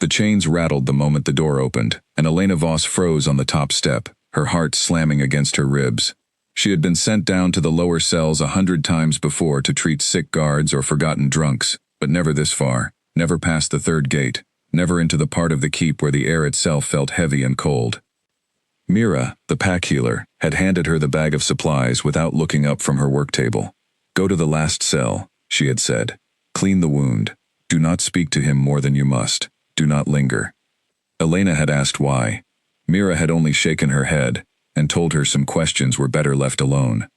The chains rattled the moment the door opened, and Elena Voss froze on the top step, her heart slamming against her ribs. She had been sent down to the lower cells 100 times before to treat sick guards or forgotten drunks, but never this far, never past the third gate, never into the part of the keep where the air itself felt heavy and cold. Mira, the pack healer, had handed her the bag of supplies without looking up from her work table. "Go to the last cell," she had said. "Clean the wound. Do not speak to him more than you must. Do not linger." Elena had asked why. Mira had only shaken her head and told her some questions were better left alone.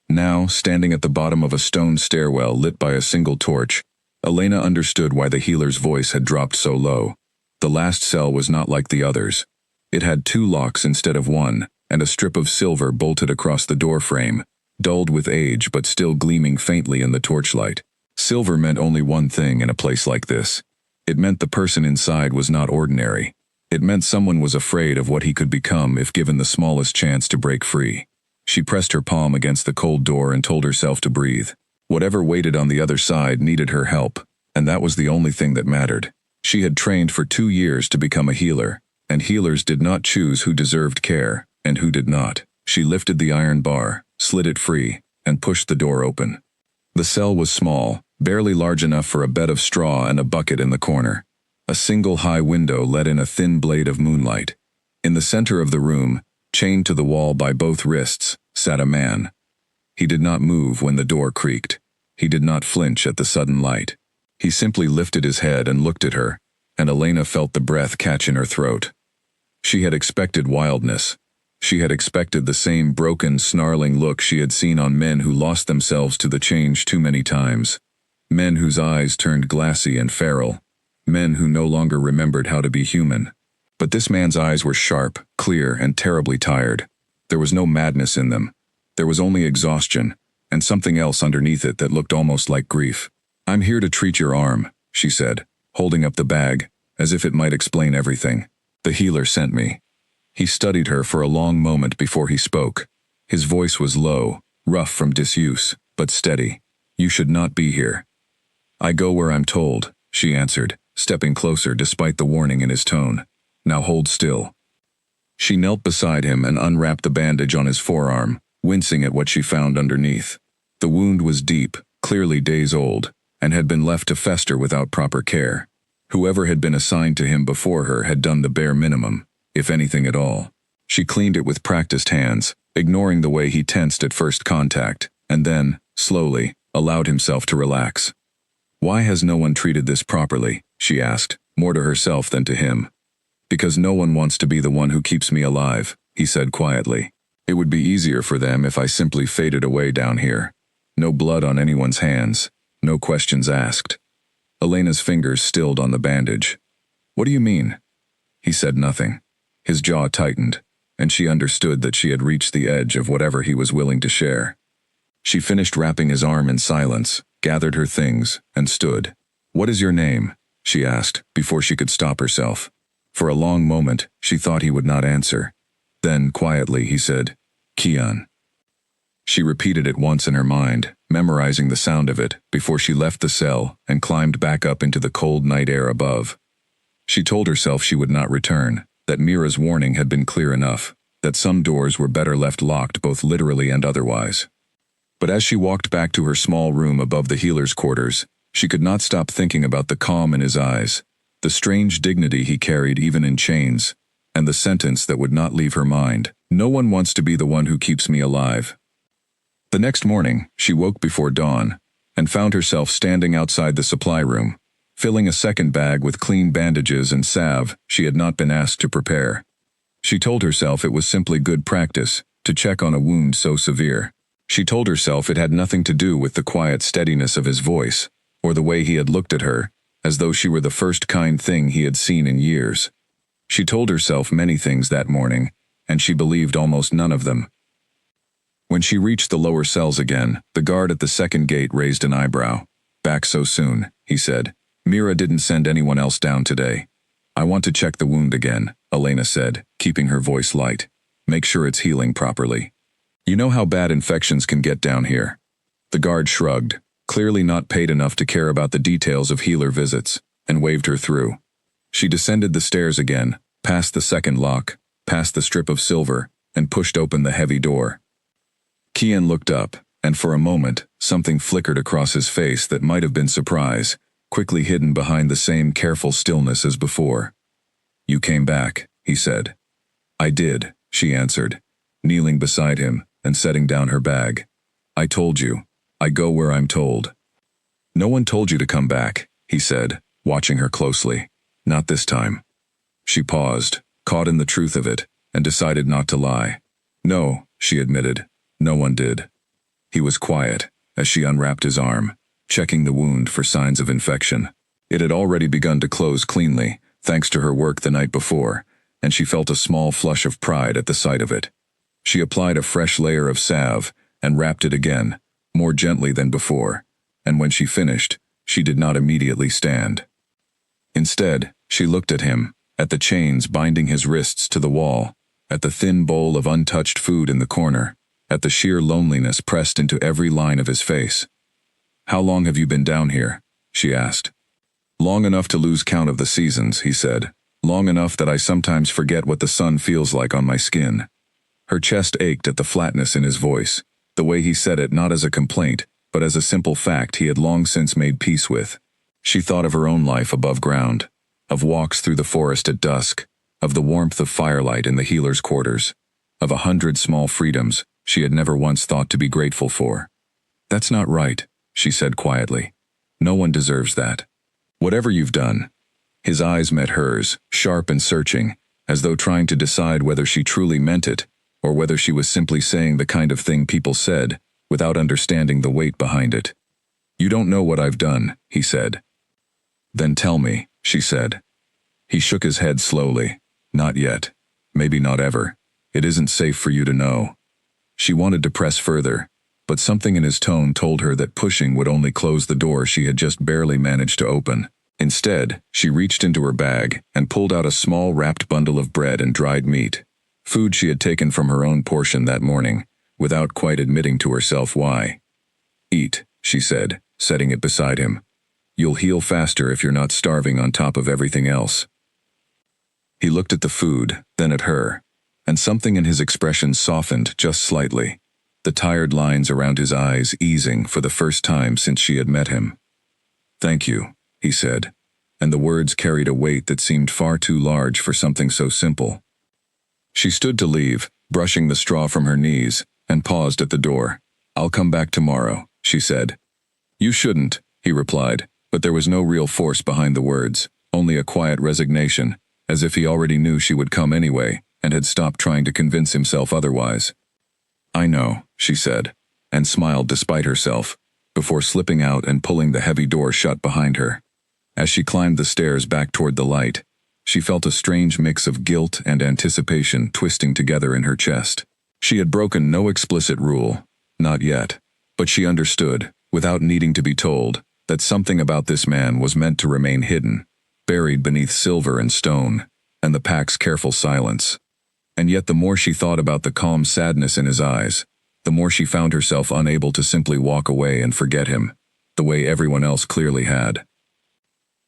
Now, standing at the bottom of a stone stairwell lit by a single torch, Elena understood why the healer's voice had dropped so low. The last cell was not like the others. It had 2 locks instead of 1, and a strip of silver bolted across the door frame, dulled with age but still gleaming faintly in the torchlight. Silver meant only one thing in a place like this. It meant the person inside was not ordinary. It meant someone was afraid of what he could become if given the smallest chance to break free. She pressed her palm against the cold door and told herself to breathe. Whatever waited on the other side needed her help, and that was the only thing that mattered. She had trained for 2 years to become a healer, and healers did not choose who deserved care and who did not. She lifted the iron bar, slid it free, and pushed the door open. The cell was small, barely large enough for a bed of straw and a bucket in the corner. A single high window let in a thin blade of moonlight. In the center of the room, chained to the wall by both wrists, sat a man. He did not move when the door creaked. He did not flinch at the sudden light. He simply lifted his head and looked at her, and Elena felt the breath catch in her throat. She had expected wildness. She had expected the same broken, snarling look she had seen on men who lost themselves to the change too many times. Men whose eyes turned glassy and feral. Men who no longer remembered how to be human. But this man's eyes were sharp, clear, and terribly tired. There was no madness in them. There was only exhaustion, and something else underneath it that looked almost like grief. "I'm here to treat your arm," she said, holding up the bag, as if it might explain everything. "The healer sent me." He studied her for a long moment before he spoke. His voice was low, rough from disuse, but steady. "You should not be here." "I go where I'm told," she answered, stepping closer despite the warning in his tone. "Now hold still." She knelt beside him and unwrapped the bandage on his forearm, wincing at what she found underneath. The wound was deep, clearly days old, and had been left to fester without proper care. Whoever had been assigned to him before her had done the bare minimum, if anything at all. She cleaned it with practiced hands, ignoring the way he tensed at first contact, and then, slowly, allowed himself to relax. "Why has no one treated this properly?" she asked, more to herself than to him. "Because no one wants to be the one who keeps me alive," he said quietly. "It would be easier for them if I simply faded away down here. No blood on anyone's hands, no questions asked." Elena's fingers stilled on the bandage. "What do you mean?" He said nothing. His jaw tightened, and she understood that she had reached the edge of whatever he was willing to share. She finished wrapping his arm in silence, gathered her things, and stood. "What is your name?" she asked, before she could stop herself. For a long moment, she thought he would not answer. Then, quietly, he said, "Kian." She repeated it once in her mind, memorizing the sound of it, before she left the cell and climbed back up into the cold night air above. She told herself she would not return, that Mira's warning had been clear enough, that some doors were better left locked both literally and otherwise. But as she walked back to her small room above the healer's quarters, she could not stop thinking about the calm in his eyes, the strange dignity he carried even in chains, and the sentence that would not leave her mind. "No one wants to be the one who keeps me alive." The next morning, she woke before dawn, and found herself standing outside the supply room, filling a second bag with clean bandages and salve she had not been asked to prepare. She told herself it was simply good practice to check on a wound so severe. She told herself it had nothing to do with the quiet steadiness of his voice, or the way he had looked at her, as though she were the first kind thing he had seen in years. She told herself many things that morning, and she believed almost none of them. When she reached the lower cells again, the guard at the second gate raised an eyebrow. "Back so soon," he said. "Mira didn't send anyone else down today." "I want to check the wound again," Elena said, keeping her voice light. "Make sure it's healing properly. You know how bad infections can get down here." The guard shrugged, clearly not paid enough to care about the details of healer visits, and waved her through. She descended the stairs again, past the second lock, past the strip of silver, and pushed open the heavy door. Kian looked up, and for a moment, something flickered across his face that might have been surprise, quickly hidden behind the same careful stillness as before. "You came back," he said. "I did," she answered, kneeling beside him and setting down her bag. "I told you. I go where I'm told." "No one told you to come back," he said, watching her closely. "Not this time." She paused, caught in the truth of it, and decided not to lie. "No," she admitted, "no one did." He was quiet, as she unwrapped his arm, checking the wound for signs of infection. It had already begun to close cleanly, thanks to her work the night before, and she felt a small flush of pride at the sight of it. She applied a fresh layer of salve, and wrapped it again, more gently than before, and when she finished, she did not immediately stand. Instead, she looked at him, at the chains binding his wrists to the wall, at the thin bowl of untouched food in the corner, at the sheer loneliness pressed into every line of his face. "How long have you been down here?" she asked. "Long enough to lose count of the seasons," he said. "Long enough that I sometimes forget what the sun feels like on my skin." Her chest ached at the flatness in his voice, the way he said it not as a complaint, but as a simple fact he had long since made peace with. She thought of her own life above ground, of walks through the forest at dusk, of the warmth of firelight in the healer's quarters, of 100 small freedoms she had never once thought to be grateful for. "That's not right," she said quietly. "No one deserves that. Whatever you've done." His eyes met hers, sharp and searching, as though trying to decide whether she truly meant it, or whether she was simply saying the kind of thing people said, without understanding the weight behind it. "You don't know what I've done," he said. "Then tell me," she said. He shook his head slowly. "Not yet. Maybe not ever. It isn't safe for you to know." She wanted to press further, but something in his tone told her that pushing would only close the door she had just barely managed to open. Instead, she reached into her bag and pulled out a small wrapped bundle of bread and dried meat, food she had taken from her own portion that morning, without quite admitting to herself why. "Eat," she said, setting it beside him. "You'll heal faster if you're not starving on top of everything else." He looked at the food, then at her, and something in his expression softened just slightly, the tired lines around his eyes easing for the first time since she had met him. "Thank you," he said, and the words carried a weight that seemed far too large for something so simple. She stood to leave, brushing the straw from her knees, and paused at the door. "I'll come back tomorrow," she said. "You shouldn't," he replied, but there was no real force behind the words, only a quiet resignation, as if he already knew she would come anyway, and had stopped trying to convince himself otherwise. "I know," she said, and smiled despite herself, before slipping out and pulling the heavy door shut behind her. As she climbed the stairs back toward the light, she felt a strange mix of guilt and anticipation twisting together in her chest. She had broken no explicit rule, not yet, but she understood, without needing to be told, that something about this man was meant to remain hidden, buried beneath silver and stone, and the pack's careful silence. And yet the more she thought about the calm sadness in his eyes, the more she found herself unable to simply walk away and forget him, the way everyone else clearly had.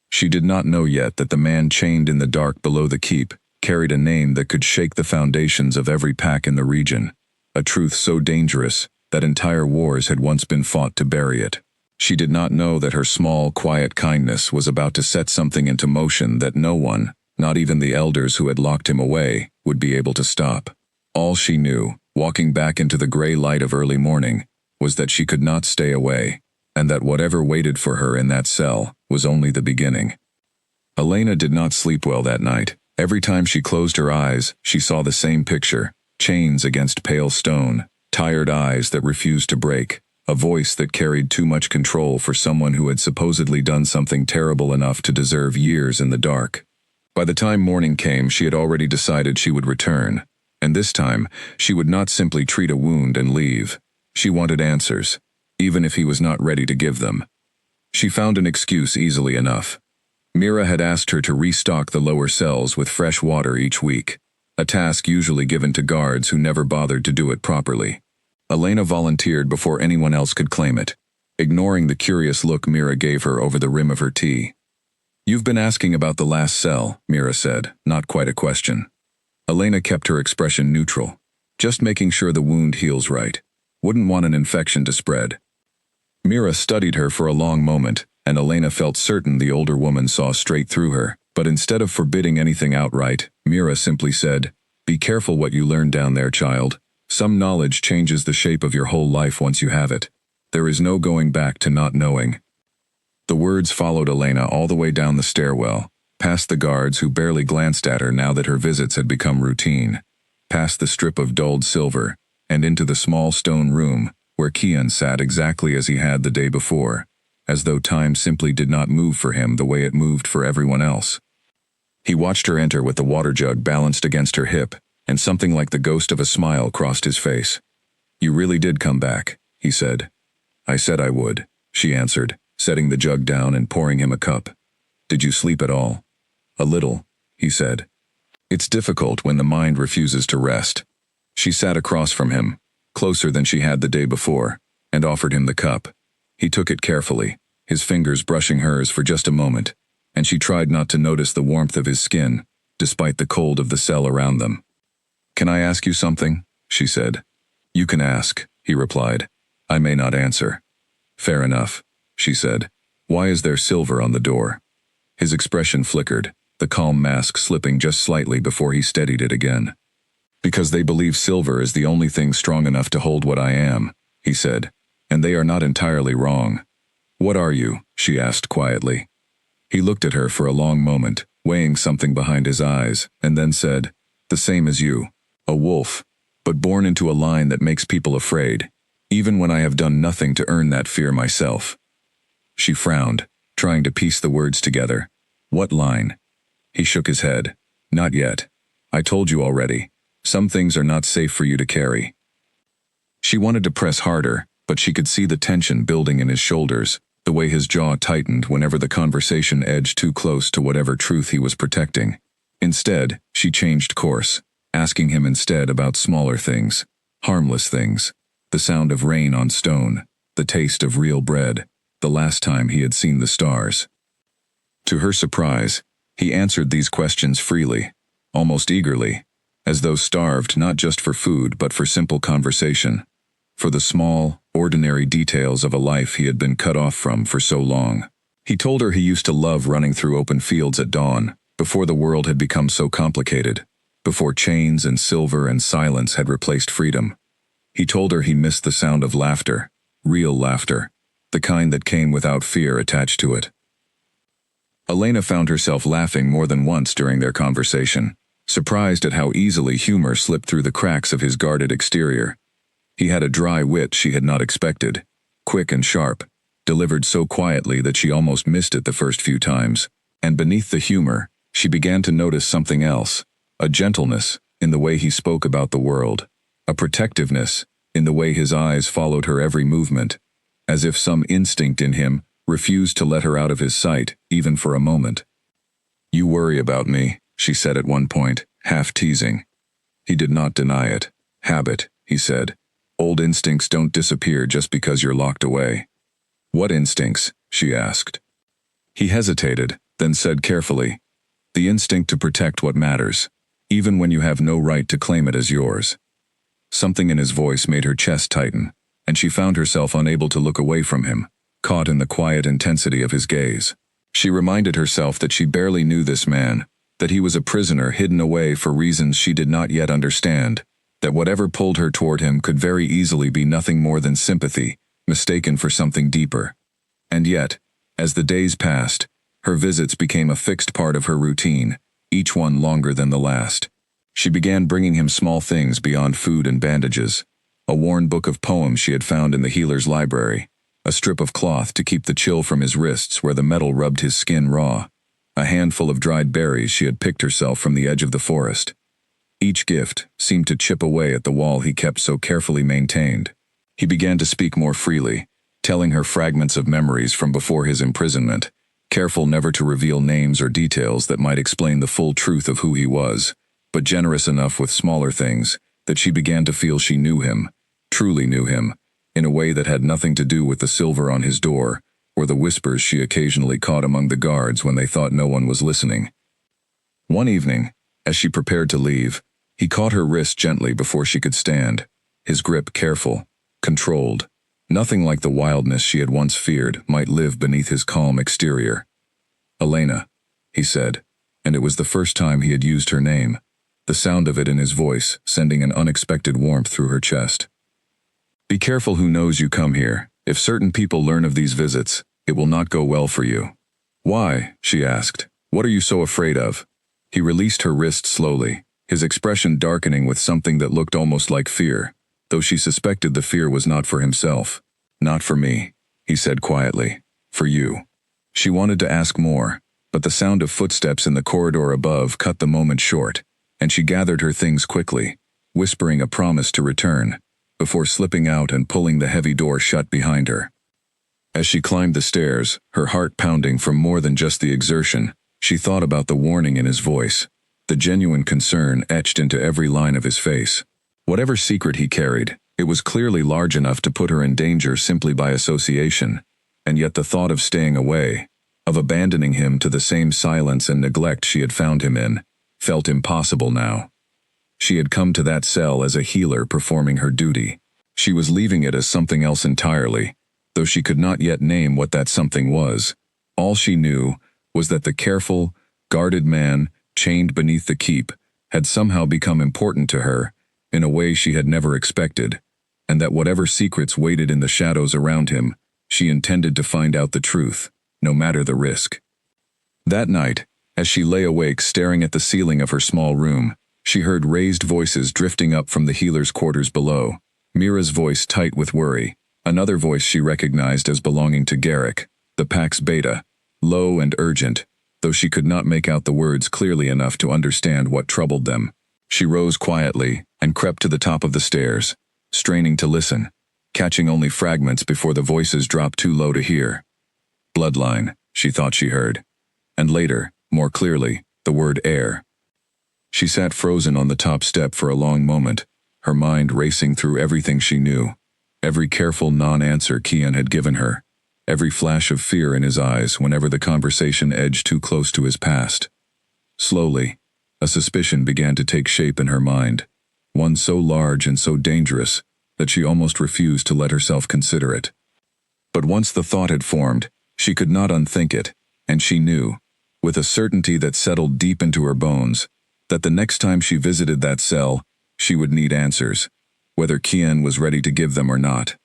She did not know yet that the man chained in the dark below the keep carried a name that could shake the foundations of every pack in the region, a truth so dangerous that entire wars had once been fought to bury it. She did not know that her small, quiet kindness was about to set something into motion that no one, not even the elders who had locked him away, would be able to stop. All she knew, walking back into the gray light of early morning, was that she could not stay away, and that whatever waited for her in that cell was only the beginning. Elena did not sleep well that night. Every time she closed her eyes, she saw the same picture, chains against pale stone, tired eyes that refused to break, a voice that carried too much control for someone who had supposedly done something terrible enough to deserve years in the dark. By the time morning came, she had already decided she would return, and this time, she would not simply treat a wound and leave. She wanted answers, even if he was not ready to give them. She found an excuse easily enough. Mira had asked her to restock the lower cells with fresh water each week, a task usually given to guards who never bothered to do it properly. Elena volunteered before anyone else could claim it, ignoring the curious look Mira gave her over the rim of her tea. You've been asking about the last cell, Mira said, not quite a question. Elena kept her expression neutral. Just making sure the wound heals right. Wouldn't want an infection to spread. Mira studied her for a long moment, and Elena felt certain the older woman saw straight through her. But instead of forbidding anything outright, Mira simply said, "Be careful what you learn down there, child. Some knowledge changes the shape of your whole life once you have it. There is no going back to not knowing." The words followed Elena all the way down the stairwell, past the guards who barely glanced at her now that her visits had become routine, past the strip of dulled silver, and into the small stone room, where Kian sat exactly as he had the day before, as though time simply did not move for him the way it moved for everyone else. He watched her enter with the water jug balanced against her hip, and something like the ghost of a smile crossed his face. "You really did come back," he said. "I said I would," she answered, setting the jug down and pouring him a cup. "Did you sleep at all?" "A little," he said. "It's difficult when the mind refuses to rest." She sat across from him, closer than she had the day before, and offered him the cup. He took it carefully, his fingers brushing hers for just a moment, and she tried not to notice the warmth of his skin, despite the cold of the cell around them. "Can I ask you something?" she said. "You can ask," he replied. "I may not answer." "Fair enough," she said. "Why is there silver on the door?" His expression flickered, the calm mask slipping just slightly before he steadied it again. "Because they believe silver is the only thing strong enough to hold what I am," he said, "and they are not entirely wrong." "What are you?" she asked quietly. He looked at her for a long moment, weighing something behind his eyes, and then said, "The same as you. A wolf, but born into a line that makes people afraid, even when I have done nothing to earn that fear myself." She frowned, trying to piece the words together. "What line?" He shook his head. "Not yet. I told you already. Some things are not safe for you to carry." She wanted to press harder, but she could see the tension building in his shoulders, the way his jaw tightened whenever the conversation edged too close to whatever truth he was protecting. Instead, she changed course, asking him instead about smaller things, harmless things, the sound of rain on stone, the taste of real bread, the last time he had seen the stars. To her surprise, he answered these questions freely, almost eagerly, as though starved not just for food but for simple conversation, for the small, ordinary details of a life he had been cut off from for so long. He told her he used to love running through open fields at dawn, before the world had become so complicated, before chains and silver and silence had replaced freedom. He told her he missed the sound of laughter, real laughter, the kind that came without fear attached to it. Elena found herself laughing more than once during their conversation, surprised at how easily humor slipped through the cracks of his guarded exterior. He had a dry wit she had not expected, quick and sharp, delivered so quietly that she almost missed it the first few times, and beneath the humor, she began to notice something else, a gentleness in the way he spoke about the world, a protectiveness in the way his eyes followed her every movement, as if some instinct in him refused to let her out of his sight, even for a moment. "You worry about me," she said at one point, half teasing. He did not deny it. "Habit," he said. "Old instincts don't disappear just because you're locked away." "What instincts?" she asked. He hesitated, then said carefully, "The instinct to protect what matters, even when you have no right to claim it as yours." Something in his voice made her chest tighten, and she found herself unable to look away from him, caught in the quiet intensity of his gaze. She reminded herself that she barely knew this man, that he was a prisoner hidden away for reasons she did not yet understand, that whatever pulled her toward him could very easily be nothing more than sympathy, mistaken for something deeper. And yet, as the days passed, her visits became a fixed part of her routine, each one longer than the last. She began bringing him small things beyond food and bandages, a worn book of poems she had found in the healer's library, a strip of cloth to keep the chill from his wrists where the metal rubbed his skin raw, a handful of dried berries she had picked herself from the edge of the forest. Each gift seemed to chip away at the wall he kept so carefully maintained. He began to speak more freely, telling her fragments of memories from before his imprisonment, careful never to reveal names or details that might explain the full truth of who he was, but generous enough with smaller things that she began to feel she knew him, truly knew him, in a way that had nothing to do with the silver on his door, or the whispers she occasionally caught among the guards when they thought no one was listening. One evening, as she prepared to leave, he caught her wrist gently before she could stand, his grip careful, controlled. Nothing like the wildness she had once feared might live beneath his calm exterior. "Elena," he said, and it was the first time he had used her name, the sound of it in his voice sending an unexpected warmth through her chest. "Be careful who knows you come here. If certain people learn of these visits, it will not go well for you." "Why?" she asked. "What are you so afraid of?" He released her wrist slowly, his expression darkening with something that looked almost like fear, though she suspected the fear was not for himself. "Not for me," he said quietly. "For you." She wanted to ask more, but the sound of footsteps in the corridor above cut the moment short, and she gathered her things quickly, whispering a promise to return, before slipping out and pulling the heavy door shut behind her. As she climbed the stairs, her heart pounding from more than just the exertion, she thought about the warning in his voice, the genuine concern etched into every line of his face. Whatever secret he carried, it was clearly large enough to put her in danger simply by association, and yet the thought of staying away, of abandoning him to the same silence and neglect she had found him in, felt impossible now. She had come to that cell as a healer performing her duty. She was leaving it as something else entirely, though she could not yet name what that something was. All she knew was that the careful, guarded man, chained beneath the keep, had somehow become important to her, in a way she had never expected, and that whatever secrets waited in the shadows around him, she intended to find out the truth, no matter the risk. That night, as she lay awake staring at the ceiling of her small room, she heard raised voices drifting up from the healer's quarters below. Mira's voice tight with worry, another voice she recognized as belonging to Garrick, the Pax Beta, low and urgent, though she could not make out the words clearly enough to understand what troubled them. She rose quietly and crept to the top of the stairs, straining to listen, catching only fragments before the voices dropped too low to hear. "Bloodline," she thought she heard, and later, more clearly, the word heir. She sat frozen on the top step for a long moment, her mind racing through everything she knew, every careful non-answer Kian had given her, every flash of fear in his eyes whenever the conversation edged too close to his past. Slowly, a suspicion began to take shape in her mind, one so large and so dangerous that she almost refused to let herself consider it. But once the thought had formed, she could not unthink it, and she knew, with a certainty that settled deep into her bones, that the next time she visited that cell, she would need answers, whether Kian was ready to give them or not.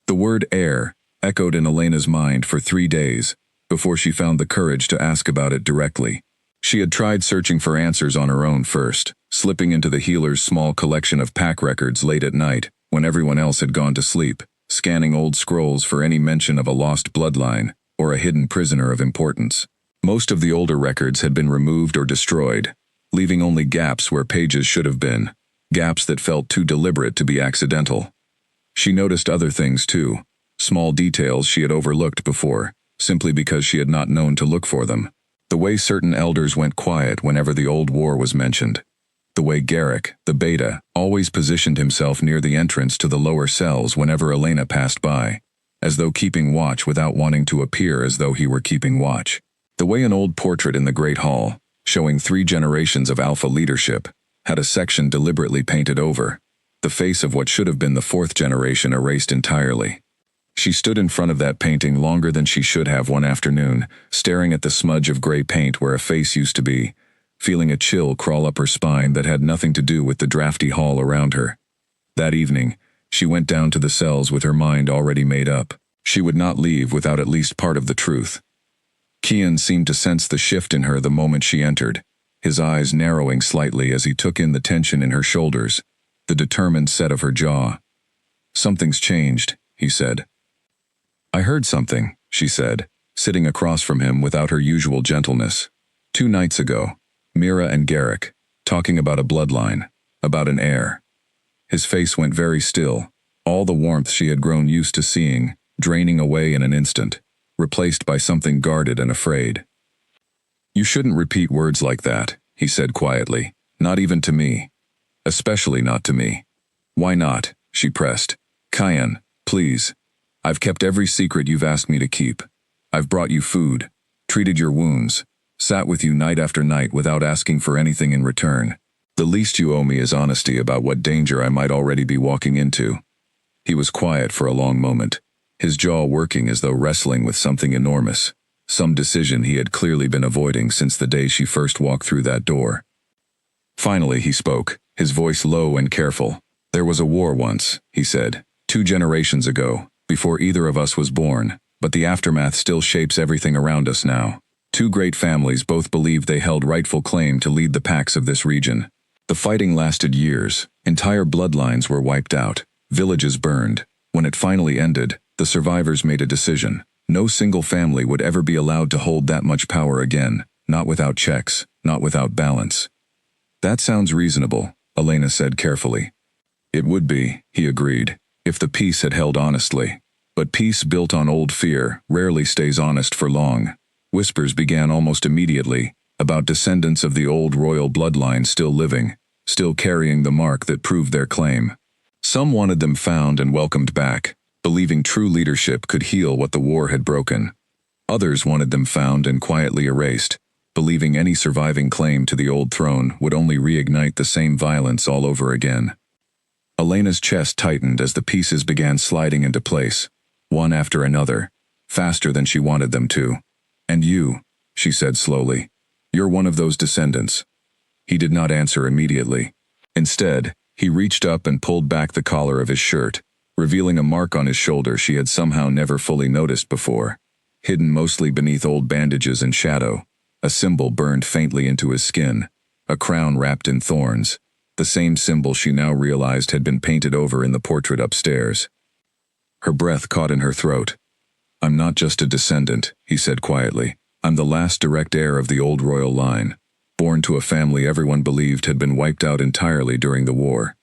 The word heir echoed in Elena's mind for 3 days, before she found the courage to ask about it directly. She had tried searching for answers on her own first, slipping into the healer's small collection of pack records late at night, when everyone else had gone to sleep, scanning old scrolls for any mention of a lost bloodline, or a hidden prisoner of importance. Most of the older records had been removed or destroyed, leaving only gaps where pages should have been, gaps that felt too deliberate to be accidental. She noticed other things too, small details she had overlooked before, simply because she had not known to look for them. The way certain elders went quiet whenever the old war was mentioned. The way Garrick, the Beta, always positioned himself near the entrance to the lower cells whenever Elena passed by, as though keeping watch without wanting to appear as though he were keeping watch. The way an old portrait in the Great Hall, showing 3 generations of Alpha leadership, had a section deliberately painted over, the face of what should have been the 4th generation erased entirely. She stood in front of that painting longer than she should have one afternoon, staring at the smudge of gray paint where a face used to be, feeling a chill crawl up her spine that had nothing to do with the drafty hall around her. That evening, she went down to the cells with her mind already made up. She would not leave without at least part of the truth. Kian seemed to sense the shift in her the moment she entered, his eyes narrowing slightly as he took in the tension in her shoulders, the determined set of her jaw. "Something's changed," he said. "I heard something," she said, sitting across from him without her usual gentleness. 2 nights ago, Mira and Garrick, talking about a bloodline, about an heir. His face went very still, all the warmth she had grown used to seeing, draining away in an instant, replaced by something guarded and afraid. "You shouldn't repeat words like that," he said quietly, "not even to me. Especially not to me." "Why not?" she pressed. "Kian, please. I've kept every secret you've asked me to keep. I've brought you food, treated your wounds, sat with you night after night without asking for anything in return. The least you owe me is honesty about what danger I might already be walking into." He was quiet for a long moment, his jaw working as though wrestling with something enormous, some decision he had clearly been avoiding since the day she first walked through that door. Finally he spoke, his voice low and careful. "There was a war once," he said, "2 generations ago, before either of us was born, but the aftermath still shapes everything around us now. 2 great families both believed they held rightful claim to lead the packs of this region. The fighting lasted years, entire bloodlines were wiped out, villages burned. When it finally ended, the survivors made a decision. No single family would ever be allowed to hold that much power again, not without checks, not without balance." "That sounds reasonable," Elena said carefully. "It would be," he agreed, "if the peace had held honestly. But peace built on old fear rarely stays honest for long." Whispers began almost immediately, about descendants of the old royal bloodline still living, still carrying the mark that proved their claim. Some wanted them found and welcomed back, believing true leadership could heal what the war had broken. Others wanted them found and quietly erased, believing any surviving claim to the old throne would only reignite the same violence all over again. Elena's chest tightened as the pieces began sliding into place, one after another, faster than she wanted them to. "And you," she said slowly, "you're one of those descendants." He did not answer immediately. Instead, he reached up and pulled back the collar of his shirt, revealing a mark on his shoulder she had somehow never fully noticed before. Hidden mostly beneath old bandages and shadow, a symbol burned faintly into his skin, a crown wrapped in thorns, the same symbol she now realized had been painted over in the portrait upstairs. Her breath caught in her throat. "I'm not just a descendant," he said quietly. "I'm the last direct heir of the old royal line, born to a family everyone believed had been wiped out entirely during the war.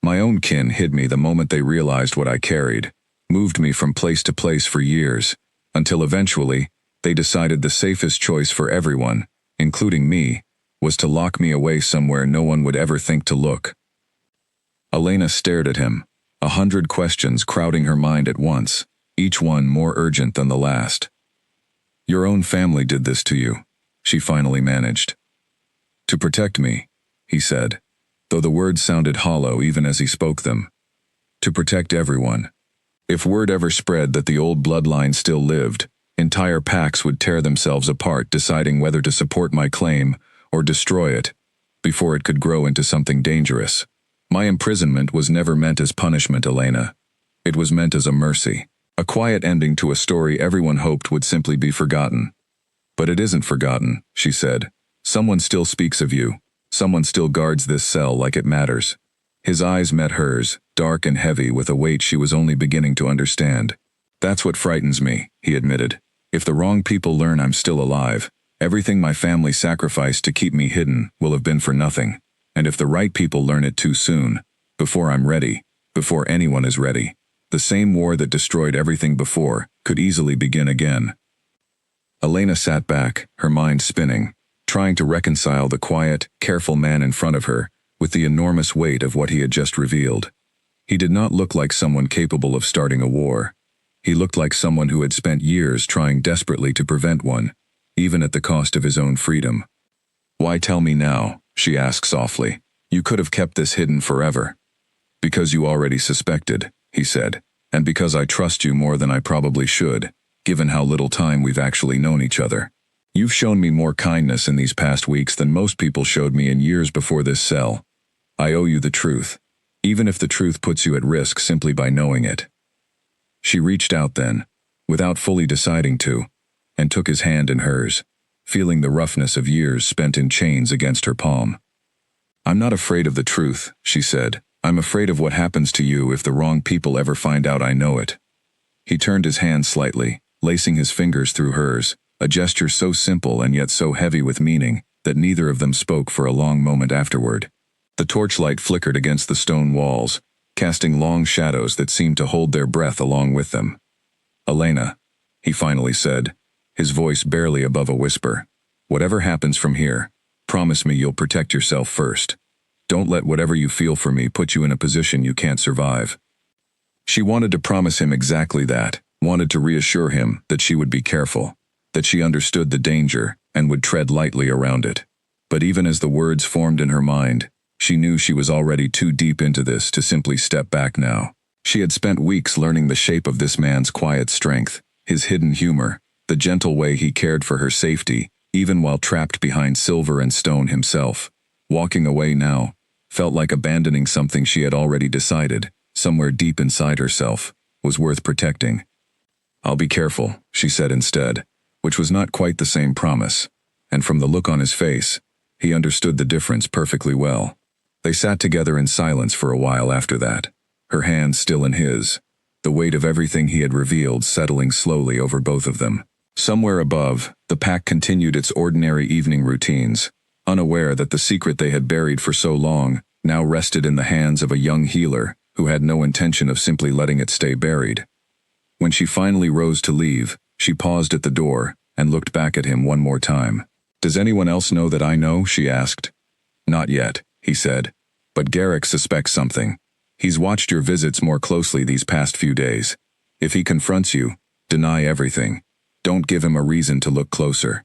My own kin hid me the moment they realized what I carried, moved me from place to place for years, until eventually, they decided the safest choice for everyone, including me, was to lock me away somewhere no one would ever think to look." Elena stared at him, 100 questions crowding her mind at once, each one more urgent than the last. "Your own family did this to you," she finally managed. "To protect me," he said, though the words sounded hollow even as he spoke them. "To protect everyone. If word ever spread that the old bloodline still lived, entire packs would tear themselves apart deciding whether to support my claim or destroy it, before it could grow into something dangerous. My imprisonment was never meant as punishment, Elena. It was meant as a mercy, a quiet ending to a story everyone hoped would simply be forgotten. But it isn't forgotten," she said. "Someone still speaks of you. Someone still guards this cell like it matters." His eyes met hers, dark and heavy with a weight she was only beginning to understand. "That's what frightens me," he admitted. "If the wrong people learn I'm still alive, everything my family sacrificed to keep me hidden will have been for nothing. And if the right people learn it too soon, before I'm ready, before anyone is ready, the same war that destroyed everything before could easily begin again." Elena sat back, her mind spinning, trying to reconcile the quiet, careful man in front of her with the enormous weight of what he had just revealed. He did not look like someone capable of starting a war. He looked like someone who had spent years trying desperately to prevent one, even at the cost of his own freedom. "Why tell me now?" she asked softly. "You could have kept this hidden forever." "Because you already suspected," he said, "and because I trust you more than I probably should, given how little time we've actually known each other. You've shown me more kindness in these past weeks than most people showed me in years before this cell. I owe you the truth, even if the truth puts you at risk simply by knowing it." She reached out then, without fully deciding to, and took his hand in hers, feeling the roughness of years spent in chains against her palm. "I'm not afraid of the truth," she said. "I'm afraid of what happens to you if the wrong people ever find out I know it." He turned his hand slightly, lacing his fingers through hers, a gesture so simple and yet so heavy with meaning that neither of them spoke for a long moment afterward. The torchlight flickered against the stone walls, casting long shadows that seemed to hold their breath along with them. "Elena," he finally said, his voice barely above a whisper, "whatever happens from here, promise me you'll protect yourself first. Don't let whatever you feel for me put you in a position you can't survive." She wanted to promise him exactly that, wanted to reassure him that she would be careful, that she understood the danger and would tread lightly around it. But even as the words formed in her mind, she knew she was already too deep into this to simply step back now. She had spent weeks learning the shape of this man's quiet strength, his hidden humor, the gentle way he cared for her safety, even while trapped behind silver and stone himself. Walking away now felt like abandoning something she had already decided, somewhere deep inside herself, was worth protecting. "I'll be careful," she said instead, which was not quite the same promise, and from the look on his face, he understood the difference perfectly well. They sat together in silence for a while after that, her hand still in his, the weight of everything he had revealed settling slowly over both of them. Somewhere above, the pack continued its ordinary evening routines, unaware that the secret they had buried for so long now rested in the hands of a young healer who had no intention of simply letting it stay buried. When she finally rose to leave, she paused at the door and looked back at him one more time. "Does anyone else know that I know?" she asked. "Not yet," he said. "But Garrick suspects something. He's watched your visits more closely these past few days. If he confronts you, deny everything. Don't give him a reason to look closer."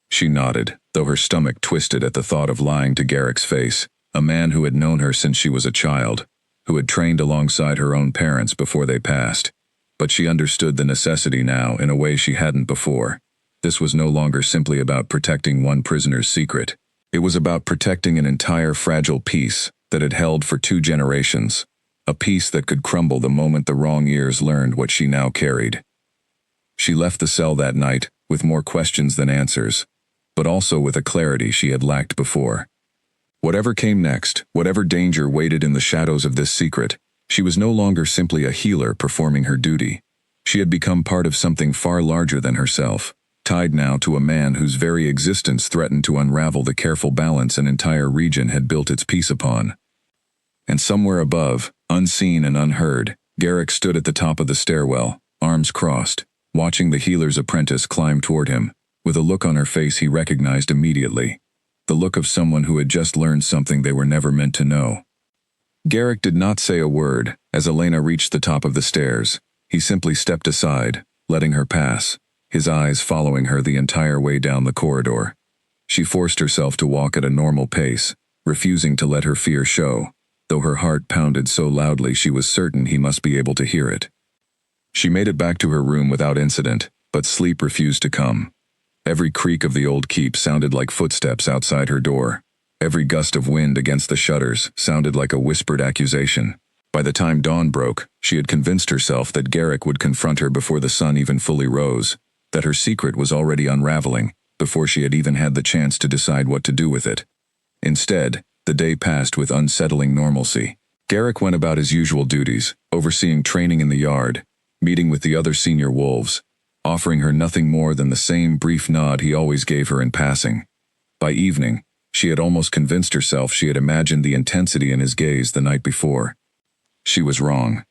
She nodded, though her stomach twisted at the thought of lying to Garrick's face, a man who had known her since she was a child, who had trained alongside her own parents before they passed. But she understood the necessity now in a way she hadn't before. This was no longer simply about protecting one prisoner's secret. It was about protecting an entire fragile peace that had held for 2 generations, a peace that could crumble the moment the wrong ears learned what she now carried. She left the cell that night with more questions than answers, but also with a clarity she had lacked before. Whatever came next, whatever danger waited in the shadows of this secret, she was no longer simply a healer performing her duty. She had become part of something far larger than herself, tied now to a man whose very existence threatened to unravel the careful balance an entire region had built its peace upon. And somewhere above, unseen and unheard, Garrick stood at the top of the stairwell, arms crossed, watching the healer's apprentice climb toward him, with a look on her face he recognized immediately, the look of someone who had just learned something they were never meant to know. Garrick did not say a word as Elena reached the top of the stairs. He simply stepped aside, letting her pass, his eyes following her the entire way down the corridor. She forced herself to walk at a normal pace, refusing to let her fear show, though her heart pounded so loudly she was certain he must be able to hear it. She made it back to her room without incident, but sleep refused to come. Every creak of the old keep sounded like footsteps outside her door. Every gust of wind against the shutters sounded like a whispered accusation. By the time dawn broke, she had convinced herself that Garrick would confront her before the sun even fully rose, that her secret was already unraveling, before she had even had the chance to decide what to do with it. Instead, the day passed with unsettling normalcy. Garrick went about his usual duties, overseeing training in the yard, meeting with the other senior wolves, offering her nothing more than the same brief nod he always gave her in passing. By evening, she had almost convinced herself she had imagined the intensity in his gaze the night before. She was wrong.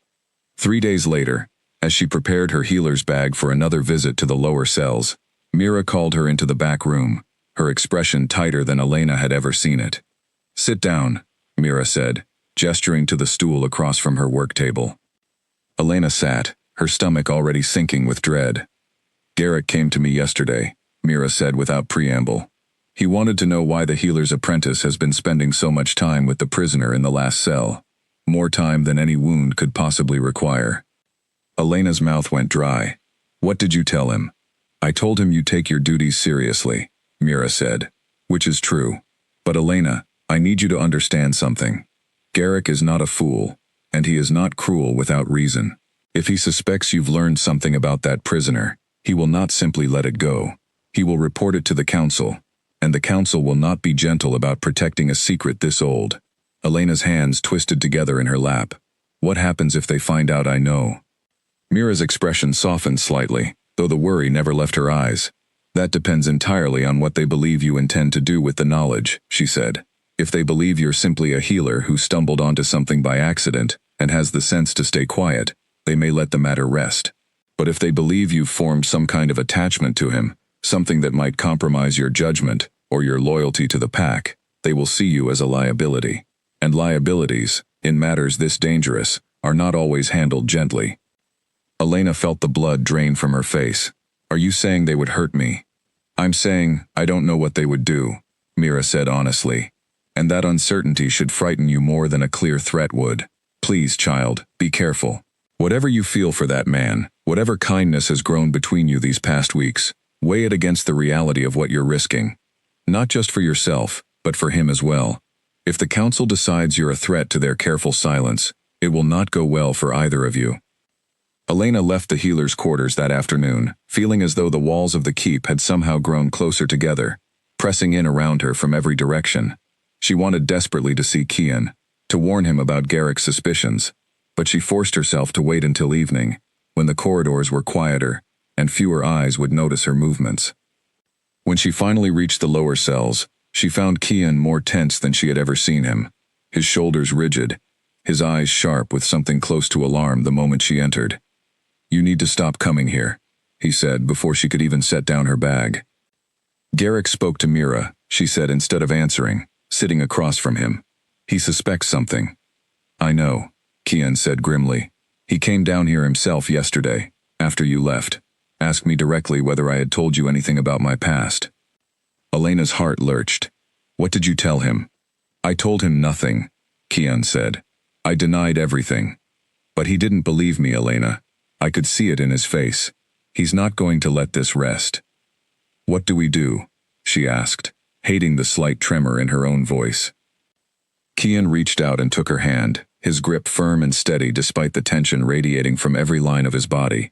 3 days later, as she prepared her healer's bag for another visit to the lower cells, Mira called her into the back room, her expression tighter than Elena had ever seen it. "Sit down," Mira said, gesturing to the stool across from her work table. Elena sat, her stomach already sinking with dread. "Garrick came to me yesterday," Mira said without preamble. "He wanted to know why the healer's apprentice has been spending so much time with the prisoner in the last cell. More time than any wound could possibly require." Elena's mouth went dry. "What did you tell him?" "I told him you take your duties seriously," Mira said. "Which is true. But Elena, I need you to understand something. Garrick is not a fool, and he is not cruel without reason. If he suspects you've learned something about that prisoner, he will not simply let it go. He will report it to the council, and the council will not be gentle about protecting a secret this old." Elena's hands twisted together in her lap. "What happens if they find out I know?" Mira's expression softened slightly, though the worry never left her eyes. "That depends entirely on what they believe you intend to do with the knowledge," she said. "If they believe you're simply a healer who stumbled onto something by accident and has the sense to stay quiet, they may let the matter rest. But if they believe you've formed some kind of attachment to him, something that might compromise your judgment or your loyalty to the pack, they will see you as a liability. And liabilities, in matters this dangerous, are not always handled gently." Elena felt the blood drain from her face. Are you saying they would hurt me? I'm saying I don't know what they would do, Mira said honestly. And that uncertainty should frighten you more than a clear threat would. Please, child, be careful. Whatever you feel for that man, whatever kindness has grown between you these past weeks, weigh it against the reality of what you're risking. Not just for yourself, but for him as well. If the council decides you're a threat to their careful silence, it will not go well for either of you. Elena left the healer's quarters that afternoon, feeling as though the walls of the keep had somehow grown closer together, pressing in around her from every direction. She wanted desperately to see Kian, to warn him about Garrick's suspicions, but she forced herself to wait until evening, when the corridors were quieter, and fewer eyes would notice her movements. When she finally reached the lower cells, she found Kian more tense than she had ever seen him, his shoulders rigid, his eyes sharp with something close to alarm the moment she entered. You need to stop coming here, he said before she could even set down her bag. Garrick spoke to Mira, she said instead of answering, sitting across from him. He suspects something. I know, Kian said grimly. He came down here himself yesterday, after you left. Asked me directly whether I had told you anything about my past. Elena's heart lurched. What did you tell him? I told him nothing, Kian said. I denied everything. But he didn't believe me, Elena. I could see it in his face. He's not going to let this rest. What do we do? She asked, hating the slight tremor in her own voice. Kian reached out and took her hand, his grip firm and steady despite the tension radiating from every line of his body.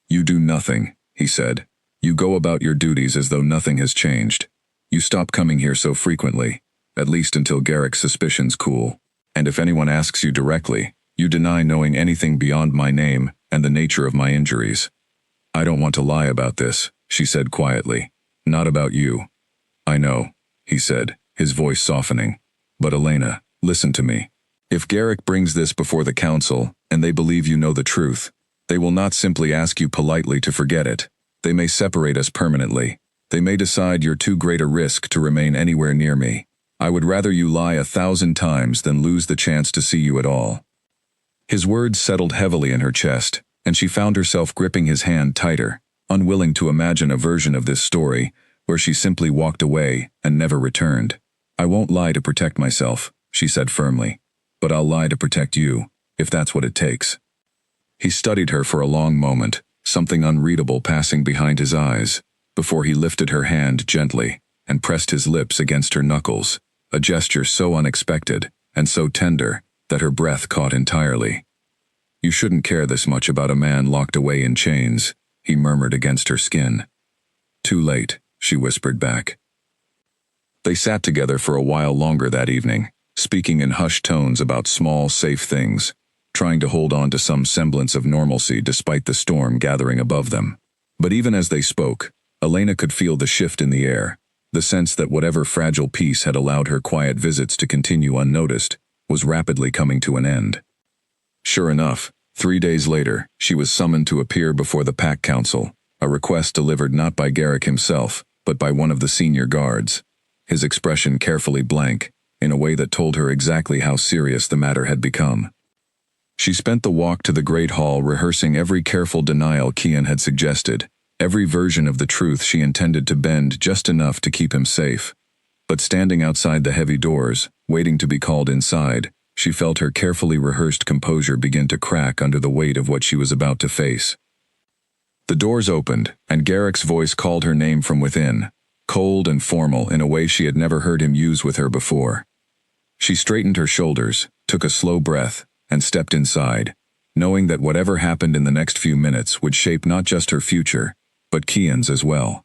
You do nothing, he said. You go about your duties as though nothing has changed. You stop coming here so frequently, at least until Garrick's suspicions cool. And if anyone asks you directly, you deny knowing anything beyond my name and the nature of my injuries. I don't want to lie about this, she said quietly. Not about you. I know, he said, his voice softening. But Elena, listen to me. If Garrick brings this before the council, and they believe you know the truth, they will not simply ask you politely to forget it. They may separate us permanently. They may decide you're too great a risk to remain anywhere near me. I would rather you lie 1,000 times than lose the chance to see you at all. His words settled heavily in her chest, and she found herself gripping his hand tighter, unwilling to imagine a version of this story where she simply walked away and never returned. I won't lie to protect myself, she said firmly, but I'll lie to protect you, if that's what it takes. He studied her for a long moment, something unreadable passing behind his eyes, before he lifted her hand gently and pressed his lips against her knuckles, a gesture so unexpected and so tender that her breath caught entirely. You shouldn't care this much about a man locked away in chains, he murmured against her skin. Too late, she whispered back. They sat together for a while longer that evening, speaking in hushed tones about small, safe things, trying to hold on to some semblance of normalcy despite the storm gathering above them. But even as they spoke, Elena could feel the shift in the air, the sense that whatever fragile peace had allowed her quiet visits to continue unnoticed was rapidly coming to an end. Sure enough, 3 days later, she was summoned to appear before the Pack Council, a request delivered not by Garrick himself, but by one of the senior guards, his expression carefully blank, in a way that told her exactly how serious the matter had become. She spent the walk to the Great Hall rehearsing every careful denial Kian had suggested, every version of the truth she intended to bend just enough to keep him safe. But standing outside the heavy doors, waiting to be called inside, she felt her carefully rehearsed composure begin to crack under the weight of what she was about to face. The doors opened, and Garrick's voice called her name from within, cold and formal in a way she had never heard him use with her before. She straightened her shoulders, took a slow breath, and stepped inside, knowing that whatever happened in the next few minutes would shape not just her future, but Kian's as well.